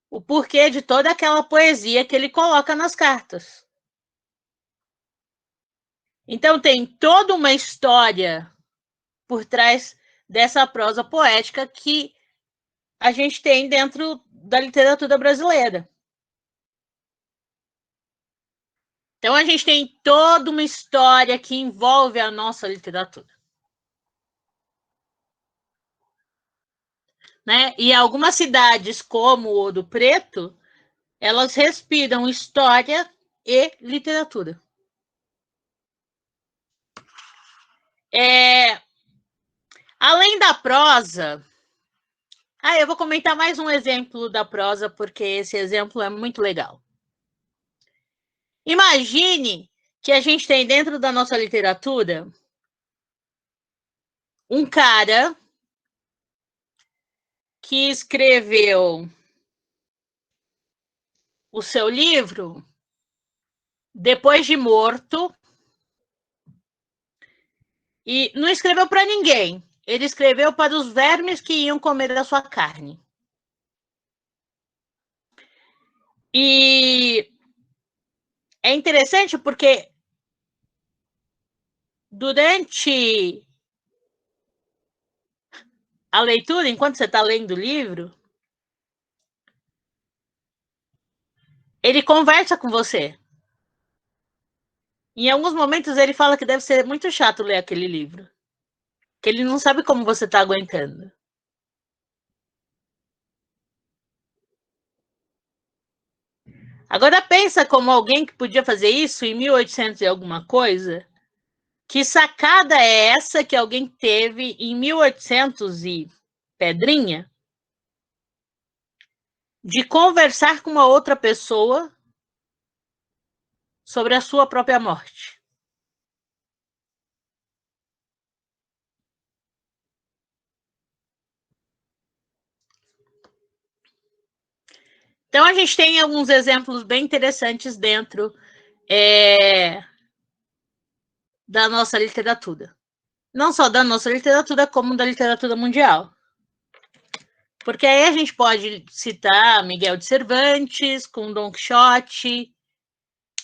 o porquê de toda aquela poesia que ele coloca nas cartas. Então tem toda uma história por trás dessa prosa poética que a gente tem dentro da literatura brasileira. Então a gente tem toda uma história que envolve a nossa literatura. Né? E algumas cidades, como Ouro Preto, elas respiram história e literatura. Além da prosa, Eu vou comentar mais um exemplo da prosa, porque esse exemplo é muito legal. Imagine que a gente tem dentro da nossa literatura um cara que escreveu o seu livro depois de morto e não escreveu para ninguém. Ele escreveu para os vermes que iam comer a sua carne. E é interessante porque durante a leitura, enquanto você está lendo o livro, ele conversa com você. Em alguns momentos ele fala que deve ser muito chato ler aquele livro, que ele não sabe como você está aguentando. Agora pensa como alguém que podia fazer isso em 1800 e alguma coisa. Que sacada é essa que alguém teve em 1800 e pedrinha de conversar com uma outra pessoa sobre a sua própria morte? Então, a gente tem alguns exemplos bem interessantes dentro da nossa literatura. Não só da nossa literatura, como da literatura mundial. Porque aí a gente pode citar Miguel de Cervantes, com Dom Quixote,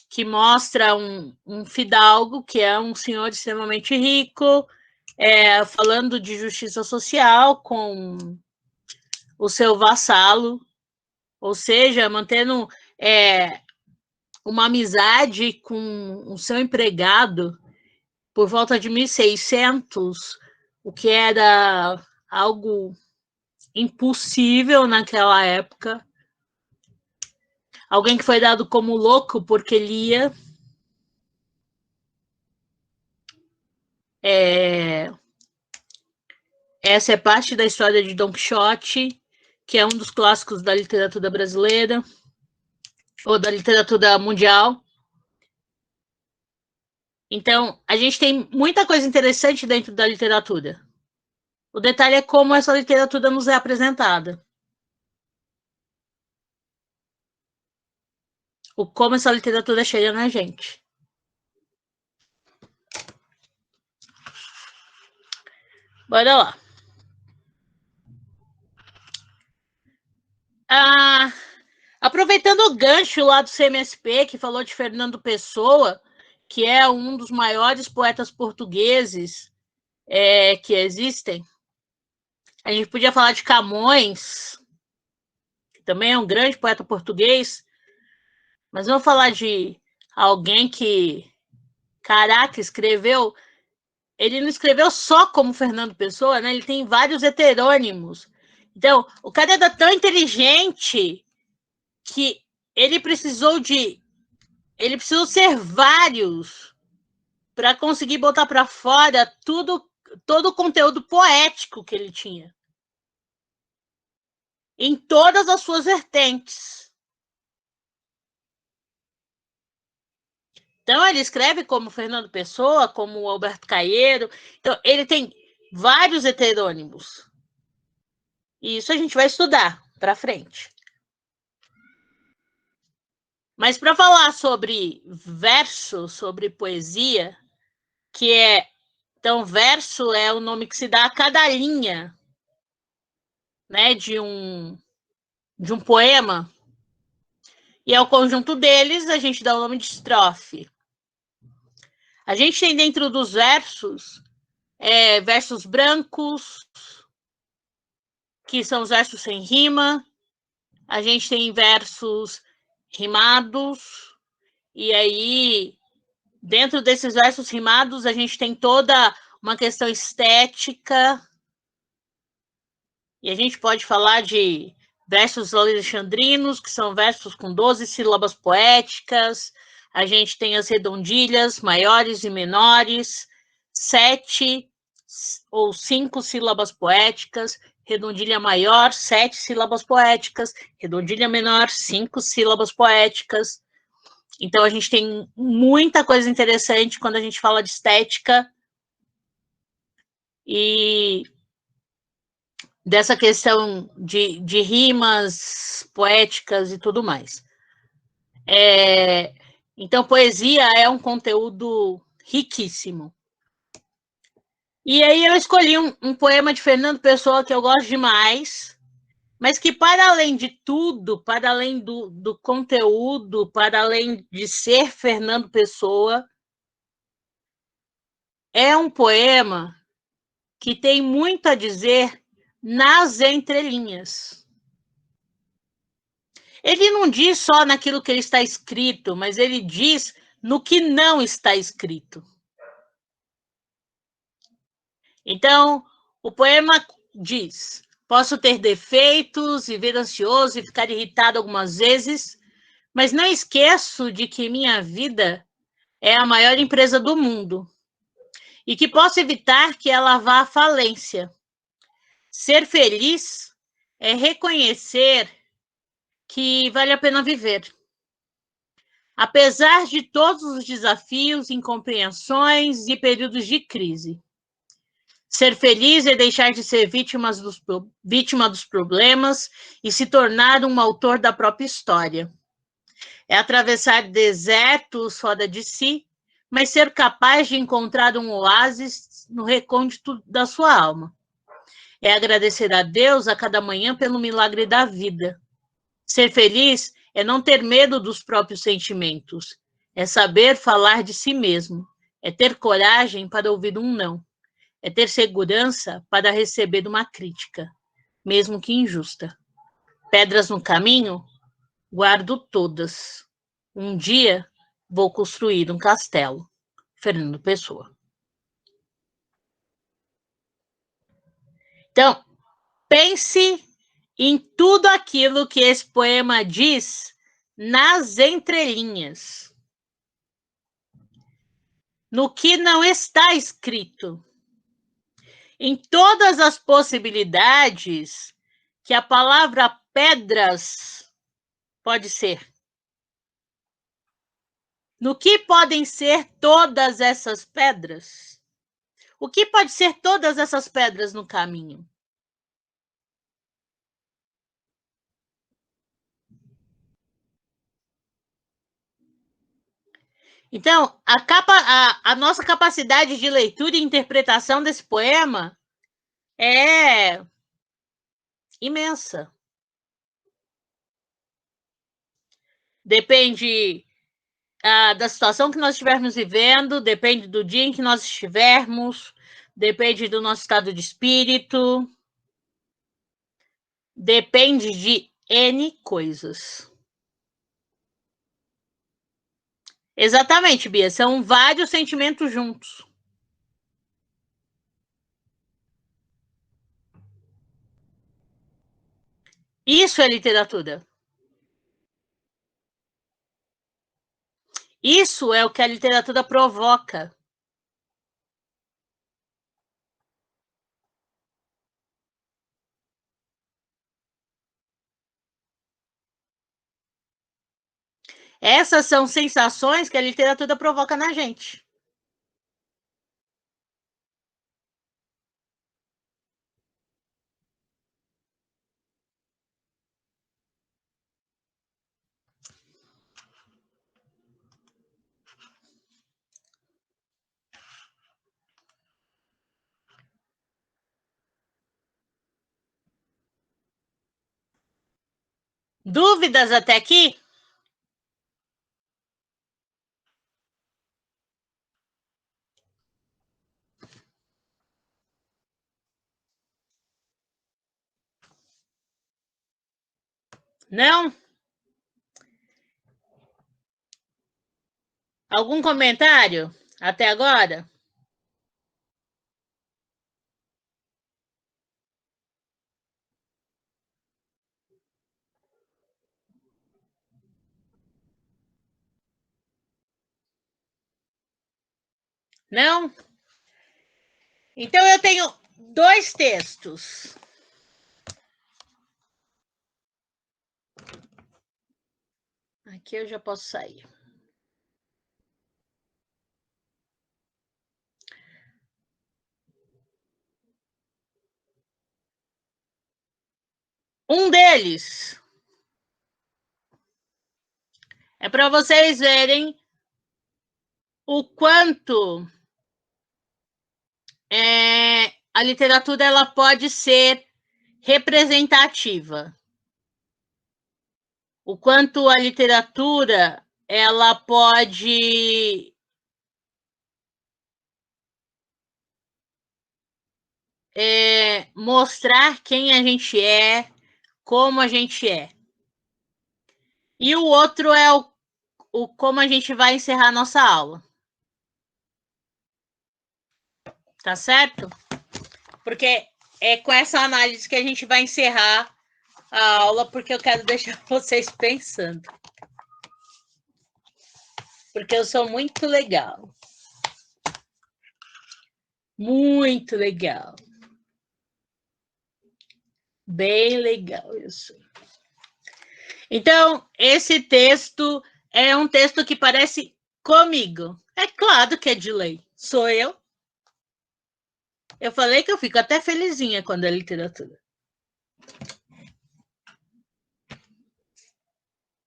que mostra um fidalgo, que é um senhor extremamente rico, falando de justiça social com o seu vassalo, ou seja, mantendo uma amizade com o seu empregado por volta de 1600, o que era algo impossível naquela época. Alguém que foi dado como louco porque lia. Essa é parte da história de Dom Quixote, que é um dos clássicos da literatura brasileira, ou da literatura mundial. Então, a gente tem muita coisa interessante dentro da literatura. O detalhe é como essa literatura nos é apresentada. Como essa literatura chega na gente. Bora lá. Aproveitando o gancho lá do CMSP, que falou de Fernando Pessoa, que é um dos maiores poetas portugueses que existem, a gente podia falar de Camões, que também é um grande poeta português, mas vamos falar de alguém que, caraca, escreveu... Ele não escreveu só como Fernando Pessoa, né? Ele tem vários heterônimos. Então, o cara era tão inteligente que ele precisou ser vários para conseguir botar para fora todo o conteúdo poético que ele tinha. Em todas as suas vertentes. Então, ele escreve como Fernando Pessoa, como Alberto Caeiro. Então, ele tem vários heterônimos. E isso a gente vai estudar para frente. Mas para falar sobre verso, sobre poesia, que é... Então, verso é o nome que se dá a cada linha, né, de um poema. E ao conjunto deles, a gente dá o nome de estrofe. A gente tem dentro dos versos, versos brancos, que são os versos sem rima. A gente tem versos rimados. E aí, dentro desses versos rimados, a gente tem toda uma questão estética. E a gente pode falar de versos alexandrinos, que são versos com 12 sílabas poéticas. A gente tem as redondilhas, maiores e menores, 7 ou 5 sílabas poéticas. redondilha maior, 7 sílabas poéticas, redondilha menor, 5 sílabas poéticas. Então, a gente tem muita coisa interessante quando a gente fala de estética e dessa questão de rimas poéticas e tudo mais. Então, poesia é um conteúdo riquíssimo. E aí eu escolhi um poema de Fernando Pessoa que eu gosto demais, mas que, para além de tudo, para além do conteúdo, para além de ser Fernando Pessoa, é um poema que tem muito a dizer nas entrelinhas. Ele não diz só naquilo que ele está escrito, mas ele diz no que não está escrito. Então, o poema diz: posso ter defeitos, viver ansioso e ficar irritado algumas vezes, mas não esqueço de que minha vida é a maior empresa do mundo e que posso evitar que ela vá à falência. Ser feliz é reconhecer que vale a pena viver. Apesar de todos os desafios, incompreensões e períodos de crise. Ser feliz é deixar de ser vítima dos problemas e se tornar um autor da própria história. É atravessar desertos fora de si, mas ser capaz de encontrar um oásis no recôndito da sua alma. É agradecer a Deus a cada manhã pelo milagre da vida. Ser feliz é não ter medo dos próprios sentimentos. É saber falar de si mesmo. É ter coragem para ouvir um não. É ter segurança para receber uma crítica, mesmo que injusta. Pedras no caminho? Guardo todas. Um dia vou construir um castelo. Fernando Pessoa. Então, pense em tudo aquilo que esse poema diz nas entrelinhas. No que não está escrito. Em todas as possibilidades que a palavra pedras pode ser. No que podem ser todas essas pedras? O que pode ser todas essas pedras no caminho? Então, a nossa capacidade de leitura e interpretação desse poema é imensa. Depende da situação que nós estivermos vivendo, depende do dia em que nós estivermos, depende do nosso estado de espírito, depende de N coisas. Exatamente, Bia, são vários sentimentos juntos. Isso é literatura. Isso é o que a literatura provoca. Essas são sensações que a literatura provoca na gente. Dúvidas até aqui? Não? Algum comentário até agora? Não? Então eu tenho 2 textos. Aqui eu já posso sair. Um deles é para vocês verem o quanto a literatura ela pode ser representativa. O quanto a literatura ela pode mostrar quem a gente é, como a gente é. E o outro é o como a gente vai encerrar a nossa aula. Tá certo? Porque é com essa análise que a gente vai encerrar a aula, porque eu quero deixar vocês pensando. Porque eu sou muito legal. Muito legal. Bem legal isso. Então, esse texto é um texto que parece comigo. É claro que é de lei. Sou eu. Eu falei que eu fico até felizinha quando é literatura.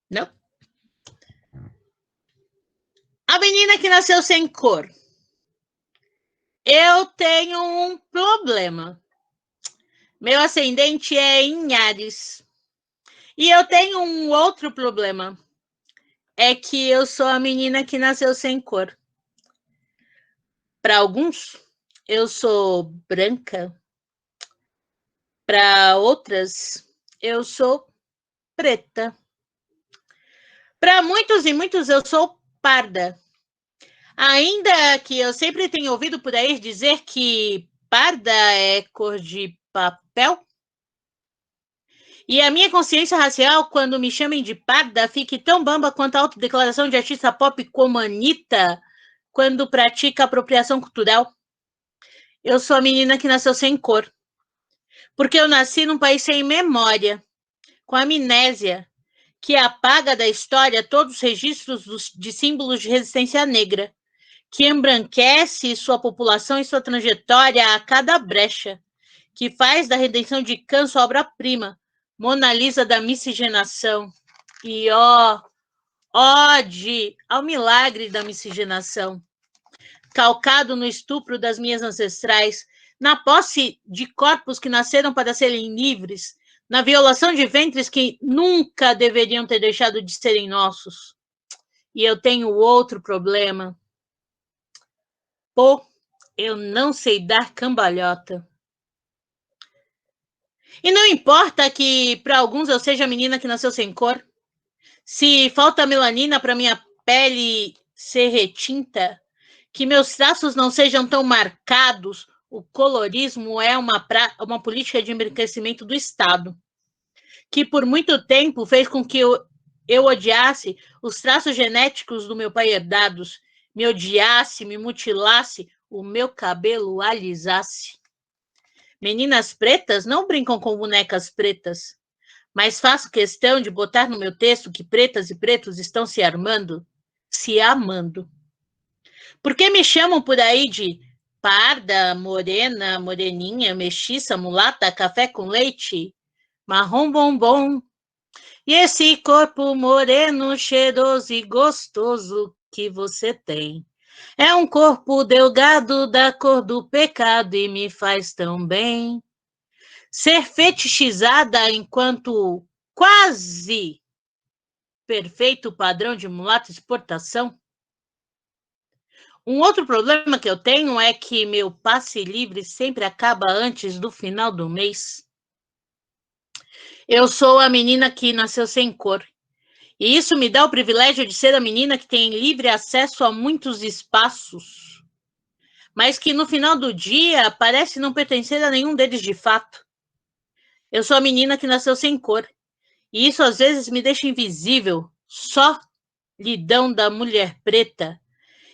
Não? A menina que nasceu sem cor. Eu tenho um problema. Meu ascendente é em Áries. E eu tenho um outro problema. É que eu sou a menina que nasceu sem cor. Para alguns, eu sou branca. Para outras, eu sou preta. Para muitos e muitos, eu sou parda. Ainda que eu sempre tenho ouvido por aí dizer que parda é cor de papel. E a minha consciência racial, quando me chamem de parda, fique tão bamba quanto a autodeclaração de artista pop como Anitta, quando pratica apropriação cultural. Eu sou a menina que nasceu sem cor. Porque eu nasci num país sem memória, com amnésia, que apaga da história todos os registros de símbolos de resistência negra, que embranquece sua população e sua trajetória a cada brecha, que faz da redenção de Kant sua obra-prima, Mona Lisa da miscigenação, e ode ao milagre da miscigenação, calcado no estupro das minhas ancestrais, na posse de corpos que nasceram para serem livres, na violação de ventres que nunca deveriam ter deixado de serem nossos. E eu tenho outro problema. Pô, eu não sei dar cambalhota. E não importa que para alguns eu seja a menina que nasceu sem cor. Se falta melanina para minha pele ser retinta, que meus traços não sejam tão marcados, o colorismo é uma política de embranquecimento do Estado, que por muito tempo fez com que eu odiasse os traços genéticos do meu pai herdados, me odiasse, me mutilasse, o meu cabelo alisasse. Meninas pretas não brincam com bonecas pretas, mas faço questão de botar no meu texto que pretas e pretos estão se armando, se amando. Por que me chamam por aí de parda, morena, moreninha, mestiça, mulata, café com leite, marrom bombom? E esse corpo moreno, cheiroso e gostoso que você tem? É um corpo delgado da cor do pecado e me faz tão bem. Ser fetichizada enquanto quase perfeito padrão de mulata exportação. Um outro problema que eu tenho é que meu passe livre sempre acaba antes do final do mês. Eu sou a menina que nasceu sem cor. E isso me dá o privilégio de ser a menina que tem livre acesso a muitos espaços, mas que no final do dia parece não pertencer a nenhum deles de fato. Eu sou a menina que nasceu sem cor. E isso às vezes me deixa invisível, só lidão da mulher preta.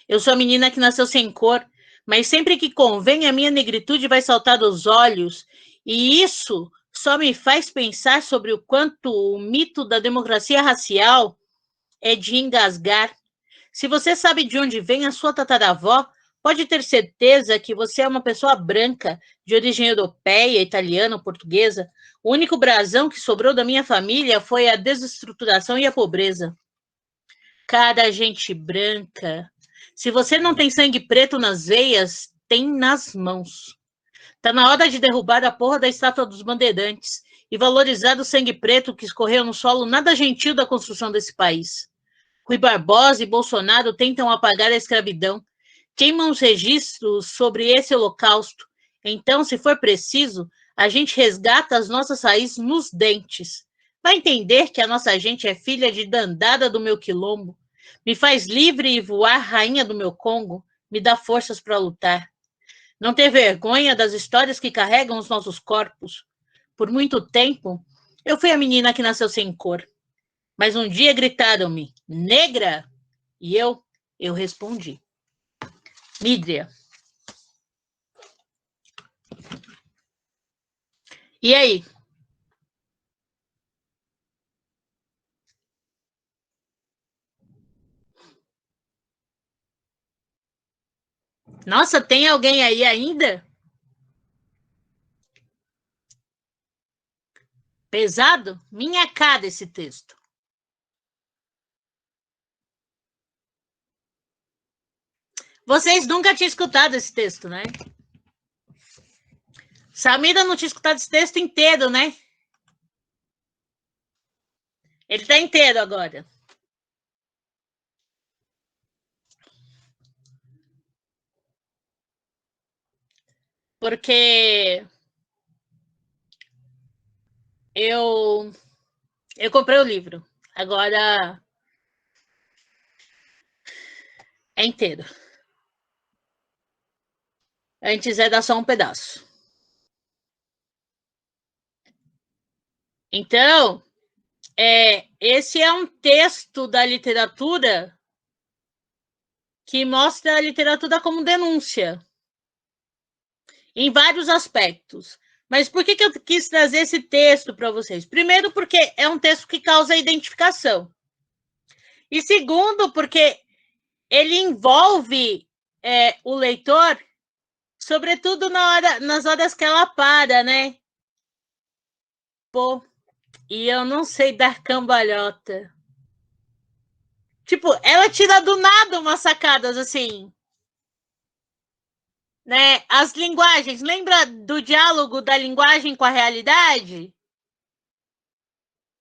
Eu sou a menina que nasceu sem cor, mas sempre que convém a minha negritude vai saltar dos olhos, e isso só me faz pensar sobre o quanto o mito da democracia racial é de engasgar. Se você sabe de onde vem a sua tataravó, pode ter certeza que você é uma pessoa branca, de origem europeia, italiana ou portuguesa. O único brasão que sobrou da minha família foi a desestruturação e a pobreza. Cara, gente branca. Se você não tem sangue preto nas veias, tem nas mãos. Tá na hora de derrubar a porra da estátua dos bandeirantes e valorizar o sangue preto que escorreu no solo nada gentil da construção desse país. Rui Barbosa e Bolsonaro tentam apagar a escravidão, queimam os registros sobre esse holocausto. Então, se for preciso, a gente resgata as nossas raízes nos dentes. Vai entender que a nossa gente é filha de dandada do meu quilombo, me faz livre e voar rainha do meu Congo, me dá forças para lutar. Não ter vergonha das histórias que carregam os nossos corpos. Por muito tempo, eu fui a menina que nasceu sem cor. Mas um dia gritaram-me, negra! E eu respondi. Mídria. E aí? Nossa, tem alguém aí ainda? Pesado? Minha cara esse texto. Vocês nunca tinham escutado esse texto, né? Samira não tinha escutado esse texto inteiro, né? Ele tá inteiro agora. Porque eu comprei o livro. Agora é inteiro. Antes era só um pedaço. Então, esse é um texto da literatura que mostra a literatura como denúncia, em vários aspectos. Mas por que eu quis trazer esse texto para vocês? Primeiro, porque é um texto que causa identificação. E segundo, porque ele envolve o leitor, sobretudo nas horas que ela para, né? Pô, e eu não sei dar cambalhota. Tipo, ela tira do nada umas sacadas assim. Né? As linguagens, lembra do diálogo da linguagem com a realidade?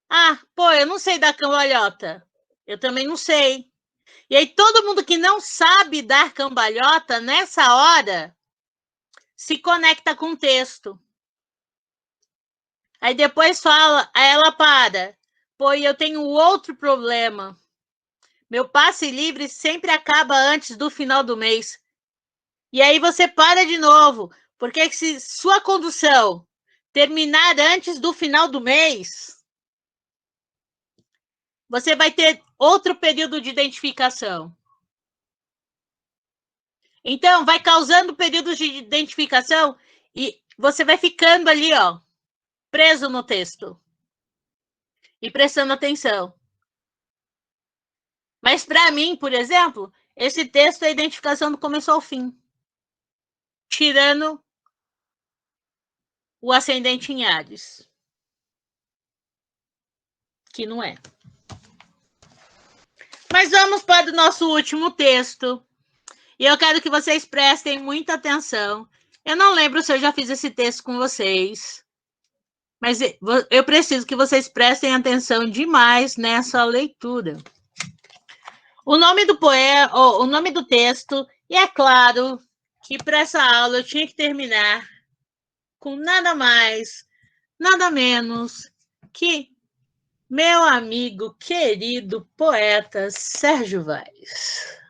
Ah, pô, eu não sei dar cambalhota. Eu também não sei. E aí todo mundo que não sabe dar cambalhota, nessa hora, se conecta com o texto. Aí depois fala, aí ela para. Pô, e eu tenho outro problema. Meu passe livre sempre acaba antes do final do mês. E aí você para de novo, porque se sua condução terminar antes do final do mês, você vai ter outro período de identificação. Então, vai causando períodos de identificação e você vai ficando ali, ó, preso no texto e prestando atenção. Mas para mim, por exemplo, esse texto é a identificação do começo ao fim, tirando o ascendente em Áries, que não é. Mas vamos para o nosso último texto. E eu quero que vocês prestem muita atenção. Eu não lembro se eu já fiz esse texto com vocês, mas eu preciso que vocês prestem atenção demais nessa leitura. O nome do poema, o nome do texto, e é claro que para essa aula eu tinha que terminar com nada mais, nada menos que meu amigo querido poeta Sérgio Vaz.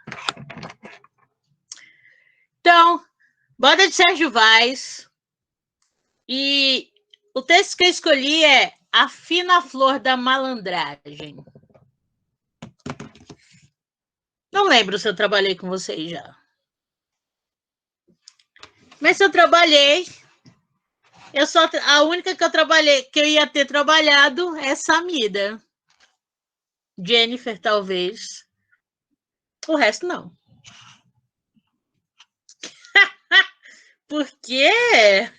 Então, bora de Sérgio Vaz. E o texto que eu escolhi é A Fina Flor da Malandragem. Não lembro se eu trabalhei com vocês já. Mas se eu trabalhei, a única que eu trabalhei, que eu ia ter trabalhado é Samira. Jennifer, talvez. O resto, não. Por quê?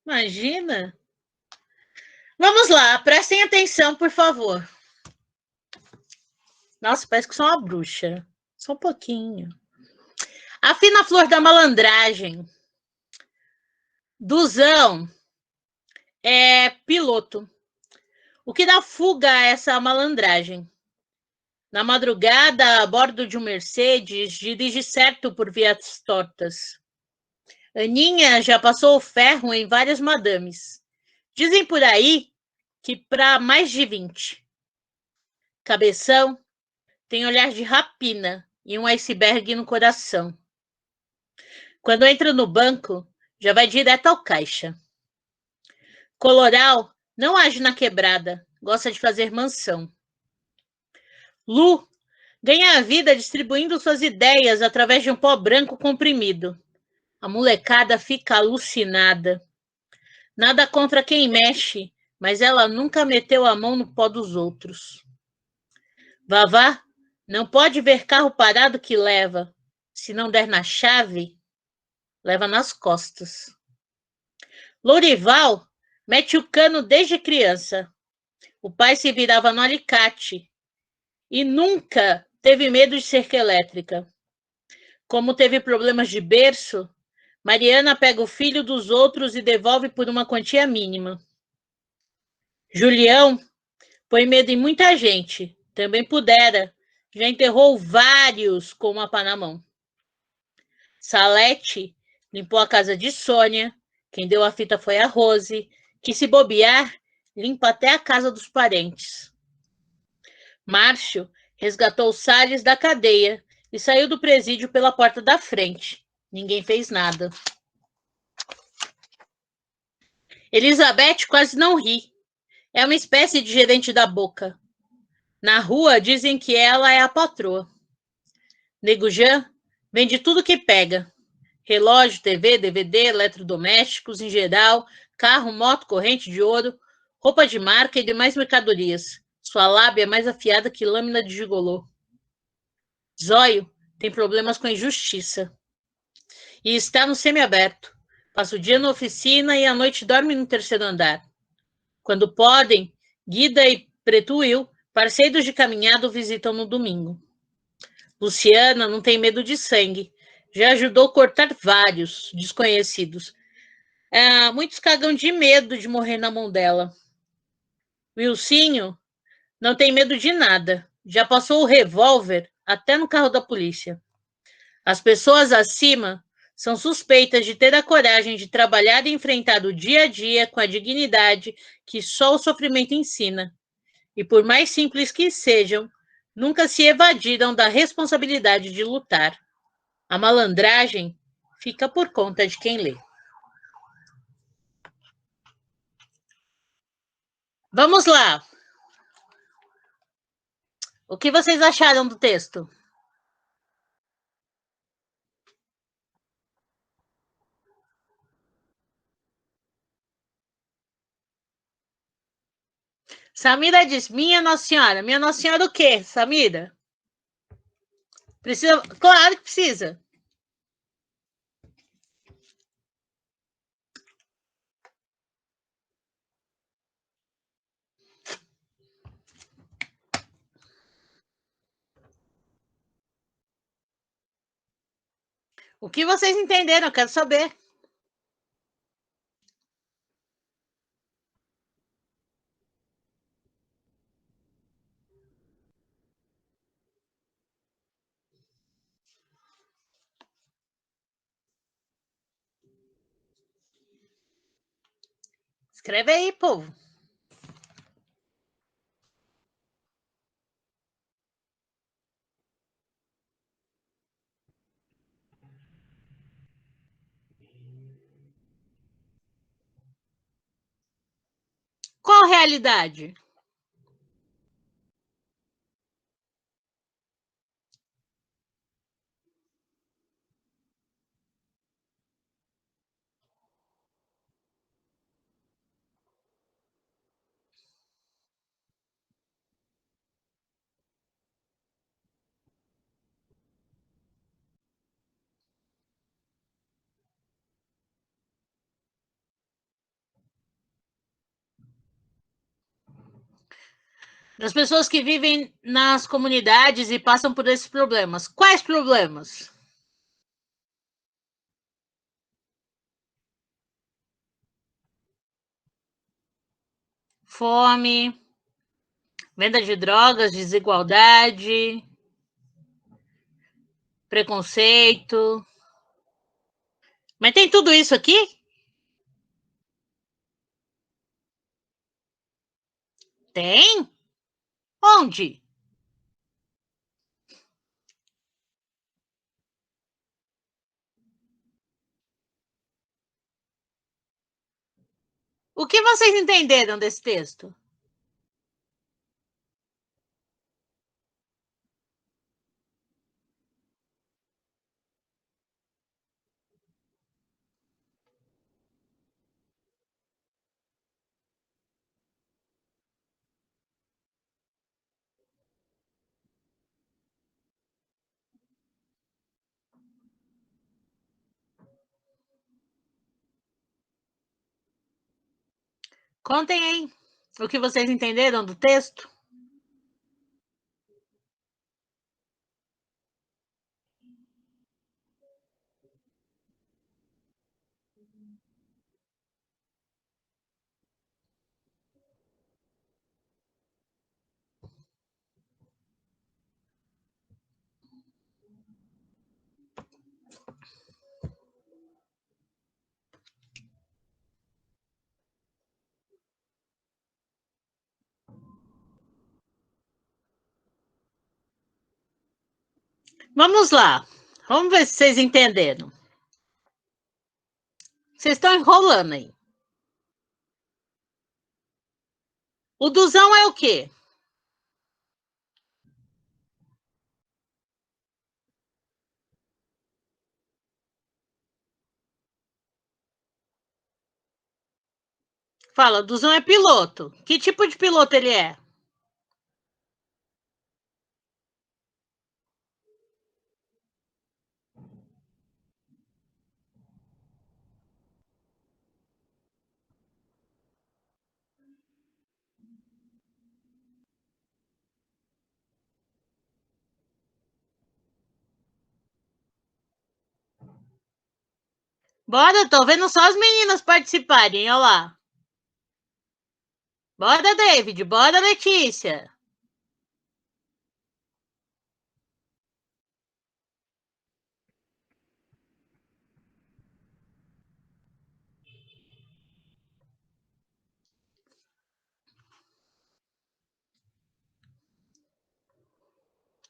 Imagina. Vamos lá, prestem atenção, por favor. Nossa, parece que sou uma bruxa. Só um pouquinho. A fina flor da malandragem. Duzão é piloto. O que dá fuga a essa malandragem? Na madrugada, a bordo de um Mercedes, dirige certo por vias tortas. Aninha já passou o ferro em várias madames. Dizem por aí que para mais de 20. Cabeção tem olhar de rapina e um iceberg no coração. Quando entra no banco, já vai direto ao caixa. Coloral não age na quebrada, gosta de fazer mansão. Lu ganha a vida distribuindo suas ideias através de um pó branco comprimido. A molecada fica alucinada. Nada contra quem mexe, mas ela nunca meteu a mão no pó dos outros. Vavá não pode ver carro parado que leva. Se não der na chave, leva nas costas. Lourival mete o cano desde criança. O pai se virava no alicate e nunca teve medo de cerca elétrica. Como teve problemas de berço, Mariana pega o filho dos outros e devolve por uma quantia mínima. Julião põe medo em muita gente, também pudera. Já enterrou vários com uma pá na mão. Salete limpou a casa de Sônia. Quem deu a fita foi a Rose, que se bobear, limpa até a casa dos parentes. Márcio resgatou Salles da cadeia e saiu do presídio pela porta da frente. Ninguém fez nada. Elizabeth quase não ri. É uma espécie de gerente da boca. Na rua dizem que ela é a patroa. Nego Jean vende tudo que pega. Relógio, TV, DVD, eletrodomésticos em geral, carro, moto, corrente de ouro, roupa de marca e demais mercadorias. Sua lábia é mais afiada que lâmina de gigolô. Zóio tem problemas com a injustiça. E está no semiaberto. Passa o dia na oficina e à noite dorme no terceiro andar. Quando podem, Guida e Preto Will, parceiros de caminhada, o visitam no domingo. Luciana não tem medo de sangue. Já ajudou a cortar vários desconhecidos. Muitos cagam de medo de morrer na mão dela. Wilsinho não tem medo de nada. Já passou o revólver até no carro da polícia. As pessoas acima são suspeitas de ter a coragem de trabalhar e enfrentar o dia a dia com a dignidade que só o sofrimento ensina. E por mais simples que sejam, nunca se evadiram da responsabilidade de lutar. A malandragem fica por conta de quem lê. Vamos lá. O que vocês acharam do texto? Samira diz, minha Nossa Senhora. Minha Nossa Senhora o quê, Samira? Precisa? Claro que precisa. O que vocês entenderam? Eu quero saber. Escreve aí, povo. Qual a realidade? Das pessoas que vivem nas comunidades e passam por esses problemas. Quais problemas? Fome, venda de drogas, desigualdade, preconceito. Mas tem tudo isso aqui? Tem? Onde? O que vocês entenderam desse texto? Contem aí o que vocês entenderam do texto. Vamos lá. Vamos ver se vocês entenderam. Vocês estão enrolando aí. O duzão é o quê? Fala, o duzão é piloto. Que tipo de piloto ele é? Bora, tô vendo só as meninas participarem, olha lá. Bora, David, bora, Letícia.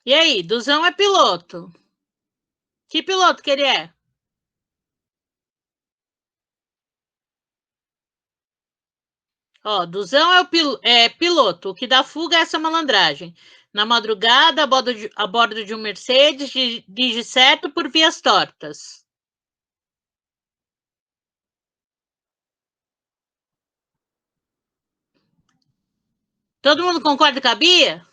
E aí, Duzão é piloto. Que piloto que ele é? Ó, Duzão é o piloto. O que dá fuga é essa malandragem. Na madrugada, a bordo de um Mercedes, dirige certo por vias tortas. Todo mundo concorda com a Bia?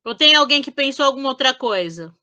Ou tem alguém que pensou alguma outra coisa?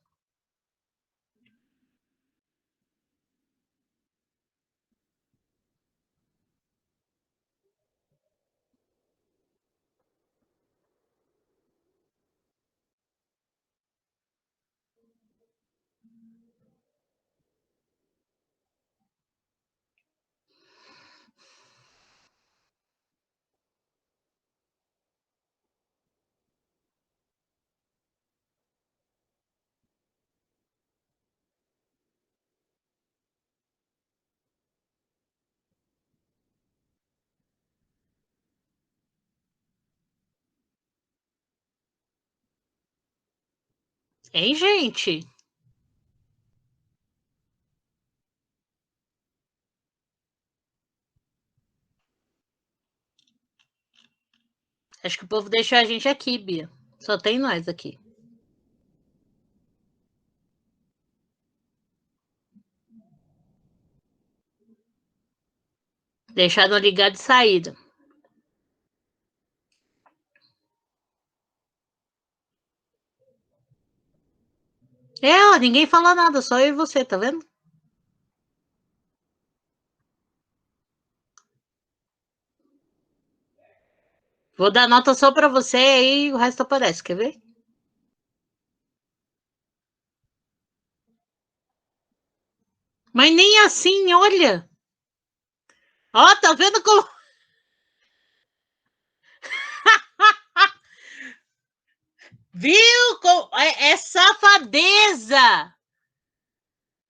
Hein, gente? Acho que o povo deixou a gente aqui, Bia. Só tem nós aqui. Deixaram ligado e saíram. Ó, ninguém fala nada, só eu e você, tá vendo? Vou dar nota só pra você, aí o resto aparece, quer ver? Mas nem assim, olha. Ó, tá vendo como... Viu? É safadeza.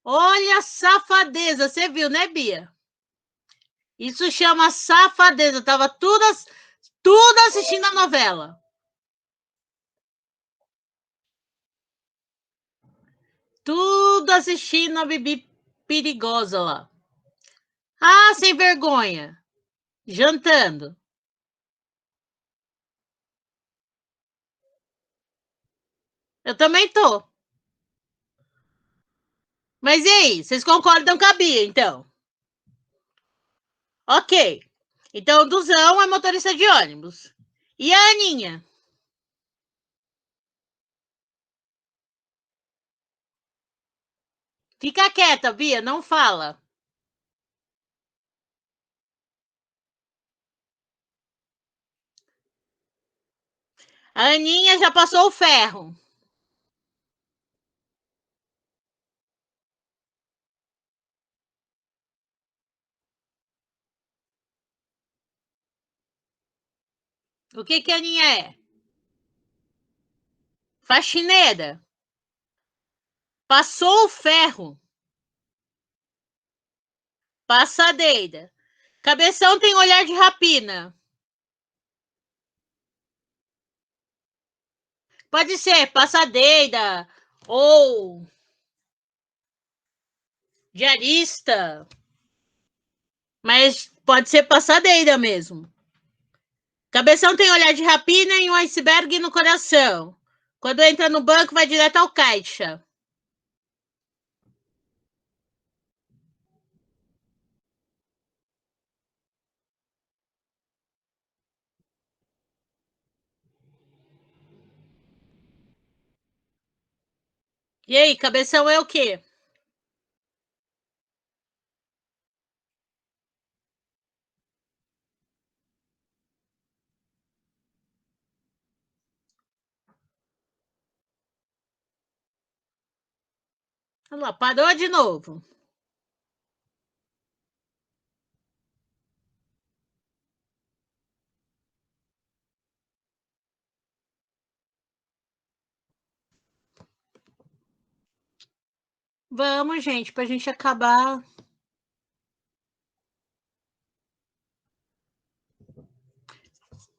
Olha a safadeza. Você viu, né, Bia? Isso chama safadeza. Tava tudo assistindo a novela. Tudo assistindo a Bibi perigosa lá. Ah, sem vergonha. Jantando. Eu também tô. Mas e aí? Vocês concordam com a Bia, então? Ok. Então, o Duzão é motorista de ônibus. E a Aninha? Fica quieta, Bia, não fala. A Aninha já passou o ferro. O que a Aninha é? Faxineira. Passou o ferro. Passadeira. Cabeção tem olhar de rapina. Pode ser passadeira ou diarista, mas pode ser passadeira mesmo. Cabeção tem olhar de rapina e um iceberg no coração. Quando entra no banco, vai direto ao caixa. E aí, cabeção é o quê? Olha lá, parou de novo. Vamos, gente, pra gente acabar.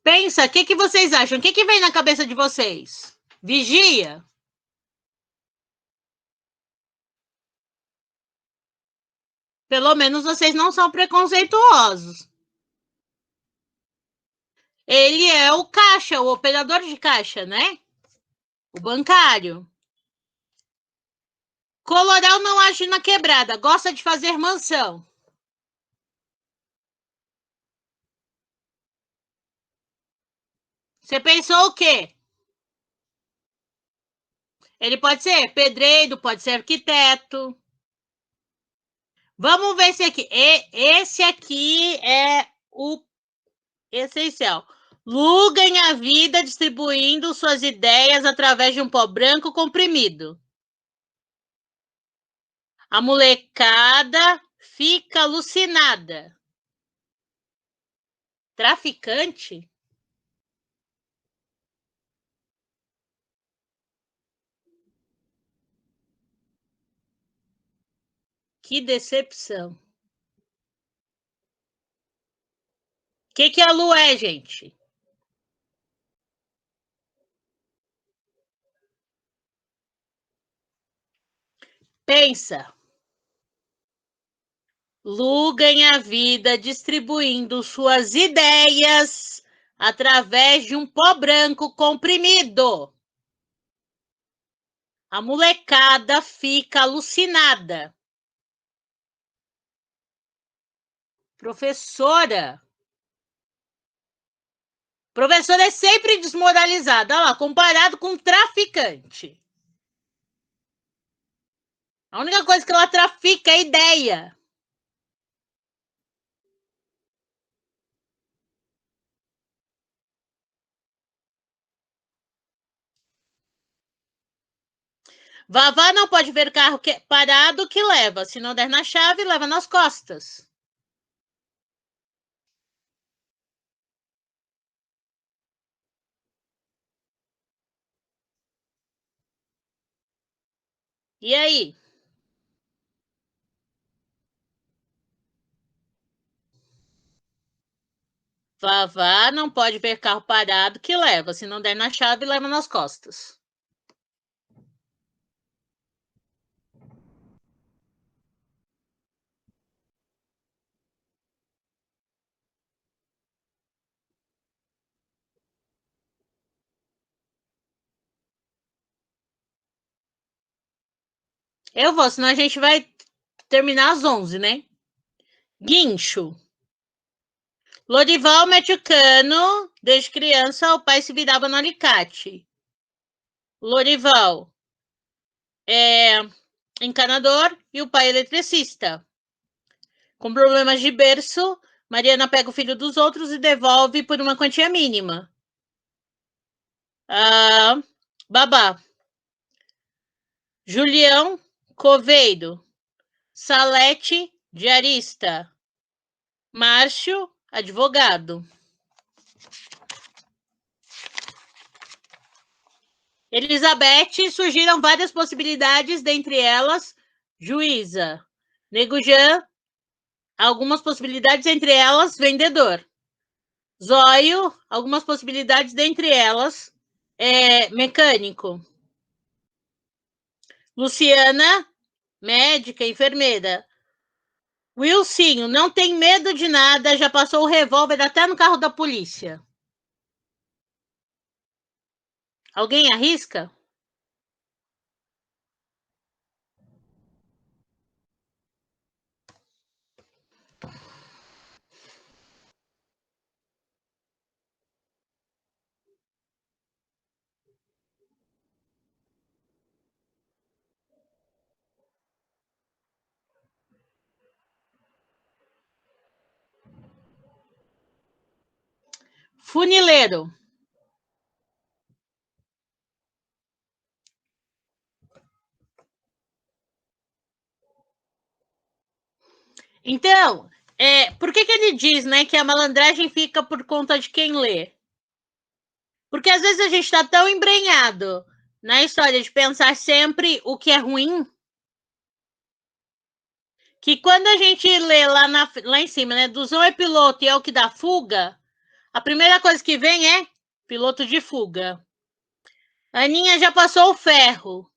Pensa, o que vocês acham? O que vem na cabeça de vocês? Vigia? Pelo menos vocês não são preconceituosos. Ele é o caixa, o operador de caixa, né? O bancário. Colorau não age na quebrada, gosta de fazer mansão. Você pensou o quê? Ele pode ser pedreiro, pode ser arquiteto. Vamos ver esse aqui. Esse aqui é o essencial. Lu ganha vida distribuindo suas ideias através de um pó branco comprimido. A molecada fica alucinada. Traficante? Que decepção. O que a Lu é, gente? Pensa. Lu ganha vida distribuindo suas ideias através de um pó branco comprimido. A molecada fica alucinada. Professora. Professora é sempre desmoralizada. Olha lá, comparado com traficante. A única coisa que ela trafica é ideia. Vavá não pode ver carro parado que leva. Se não der na chave, leva nas costas. E aí? Vavá não pode ver carro parado que leva. Se não der na chave, leva nas costas. Eu vou, senão a gente vai terminar às 11, né? Guincho. Lorival mete o cano. Desde criança, o pai se virava no alicate. Lorival é encanador e o pai eletricista. Com problemas de berço, Mariana pega o filho dos outros e devolve por uma quantia mínima. Babá. Julião, coveiro. Salete, diarista. Márcio, advogado. Elizabeth, surgiram várias possibilidades, dentre elas, juíza. Nego Jean, algumas possibilidades, entre elas, vendedor. Zóio, algumas possibilidades, dentre elas, mecânico. Luciana, médica, enfermeira. Wilsinho, não tem medo de nada, já passou o revólver até no carro da polícia. Alguém arrisca? Funileiro. Então, por que ele diz, né, que a malandragem fica por conta de quem lê? Porque às vezes a gente está tão embrenhado na história de pensar sempre o que é ruim, que quando a gente lê lá em cima, né, Duzão é piloto e é o que dá fuga, a primeira coisa que vem é piloto de fuga. Aninha já passou o ferro.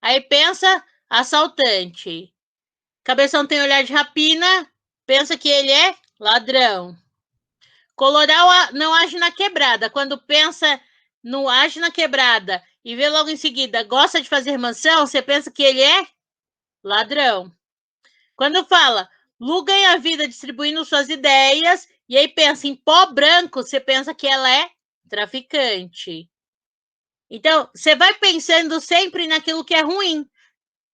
Aí pensa assaltante. Cabeção tem olhar de rapina, pensa que ele é ladrão. Coloral não age na quebrada. Quando pensa no age na quebrada e vê logo em seguida gosta de fazer mansão, você pensa que ele é ladrão. Quando fala Lu ganha vida distribuindo suas ideias e aí pensa em pó branco, você pensa que ela é traficante. Então, você vai pensando sempre naquilo que é ruim.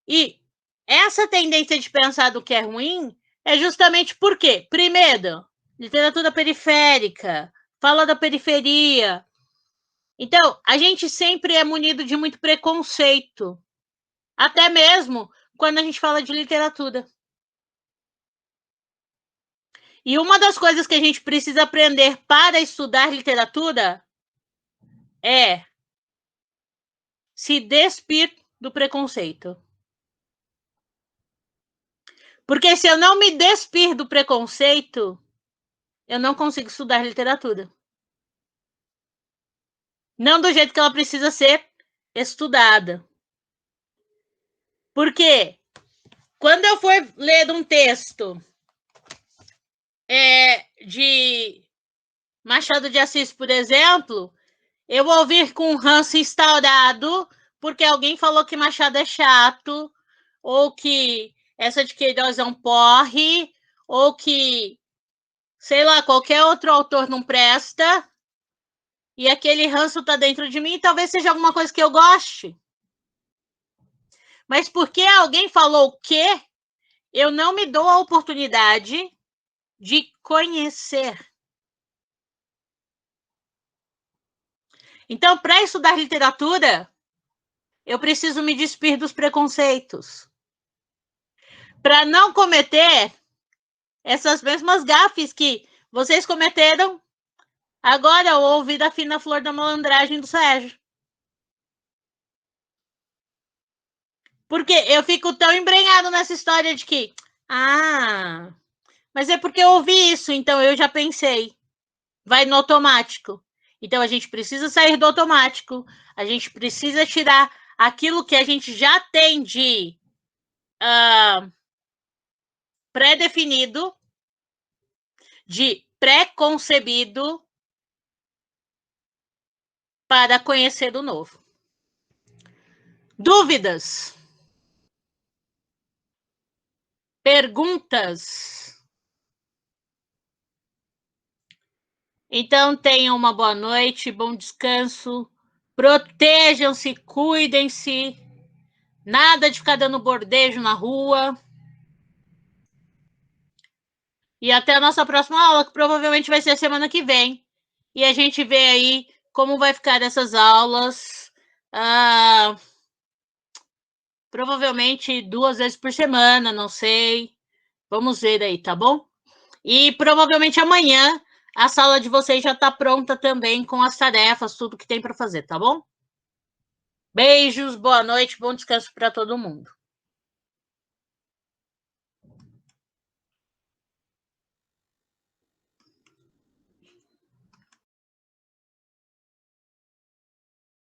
E essa tendência de pensar do que é ruim é justamente por quê? Primeiro, literatura periférica, fala da periferia. Então, a gente sempre é munido de muito preconceito, até mesmo quando a gente fala de literatura. E uma das coisas que a gente precisa aprender para estudar literatura é se despir do preconceito. Porque se eu não me despir do preconceito, eu não consigo estudar literatura. Não do jeito que ela precisa ser estudada. Porque quando eu for ler um texto de Machado de Assis, por exemplo, eu vou ouvir com um ranço instaurado porque alguém falou que Machado é chato, ou que essa de Queiroz é um porre, ou que, sei lá, qualquer outro autor não presta, e aquele ranço tá dentro de mim, e talvez seja alguma coisa que eu goste. Mas porque alguém falou o quê, eu não me dou a oportunidade de conhecer. Então, para estudar literatura, eu preciso me despir dos preconceitos. Para não cometer essas mesmas gafes que vocês cometeram agora ao ouvir a fina flor da malandragem do Sérgio. Porque eu fico tão embrenhado nessa história de que, mas é porque eu ouvi isso, então eu já pensei. Vai no automático. Então a gente precisa sair do automático, a gente precisa tirar aquilo que a gente já tem de pré-definido, de pré-concebido, para conhecer o novo. Dúvidas? Perguntas? Então tenham uma boa noite, bom descanso, protejam-se, cuidem-se, nada de ficar dando bordejo na rua. E até a nossa próxima aula, que provavelmente vai ser a semana que vem. E a gente vê aí como vai ficar essas aulas. Provavelmente 2 vezes por semana, não sei. Vamos ver aí, tá bom? E provavelmente amanhã a sala de vocês já está pronta também com as tarefas, tudo que tem para fazer, tá bom? Beijos, boa noite, bom descanso para todo mundo.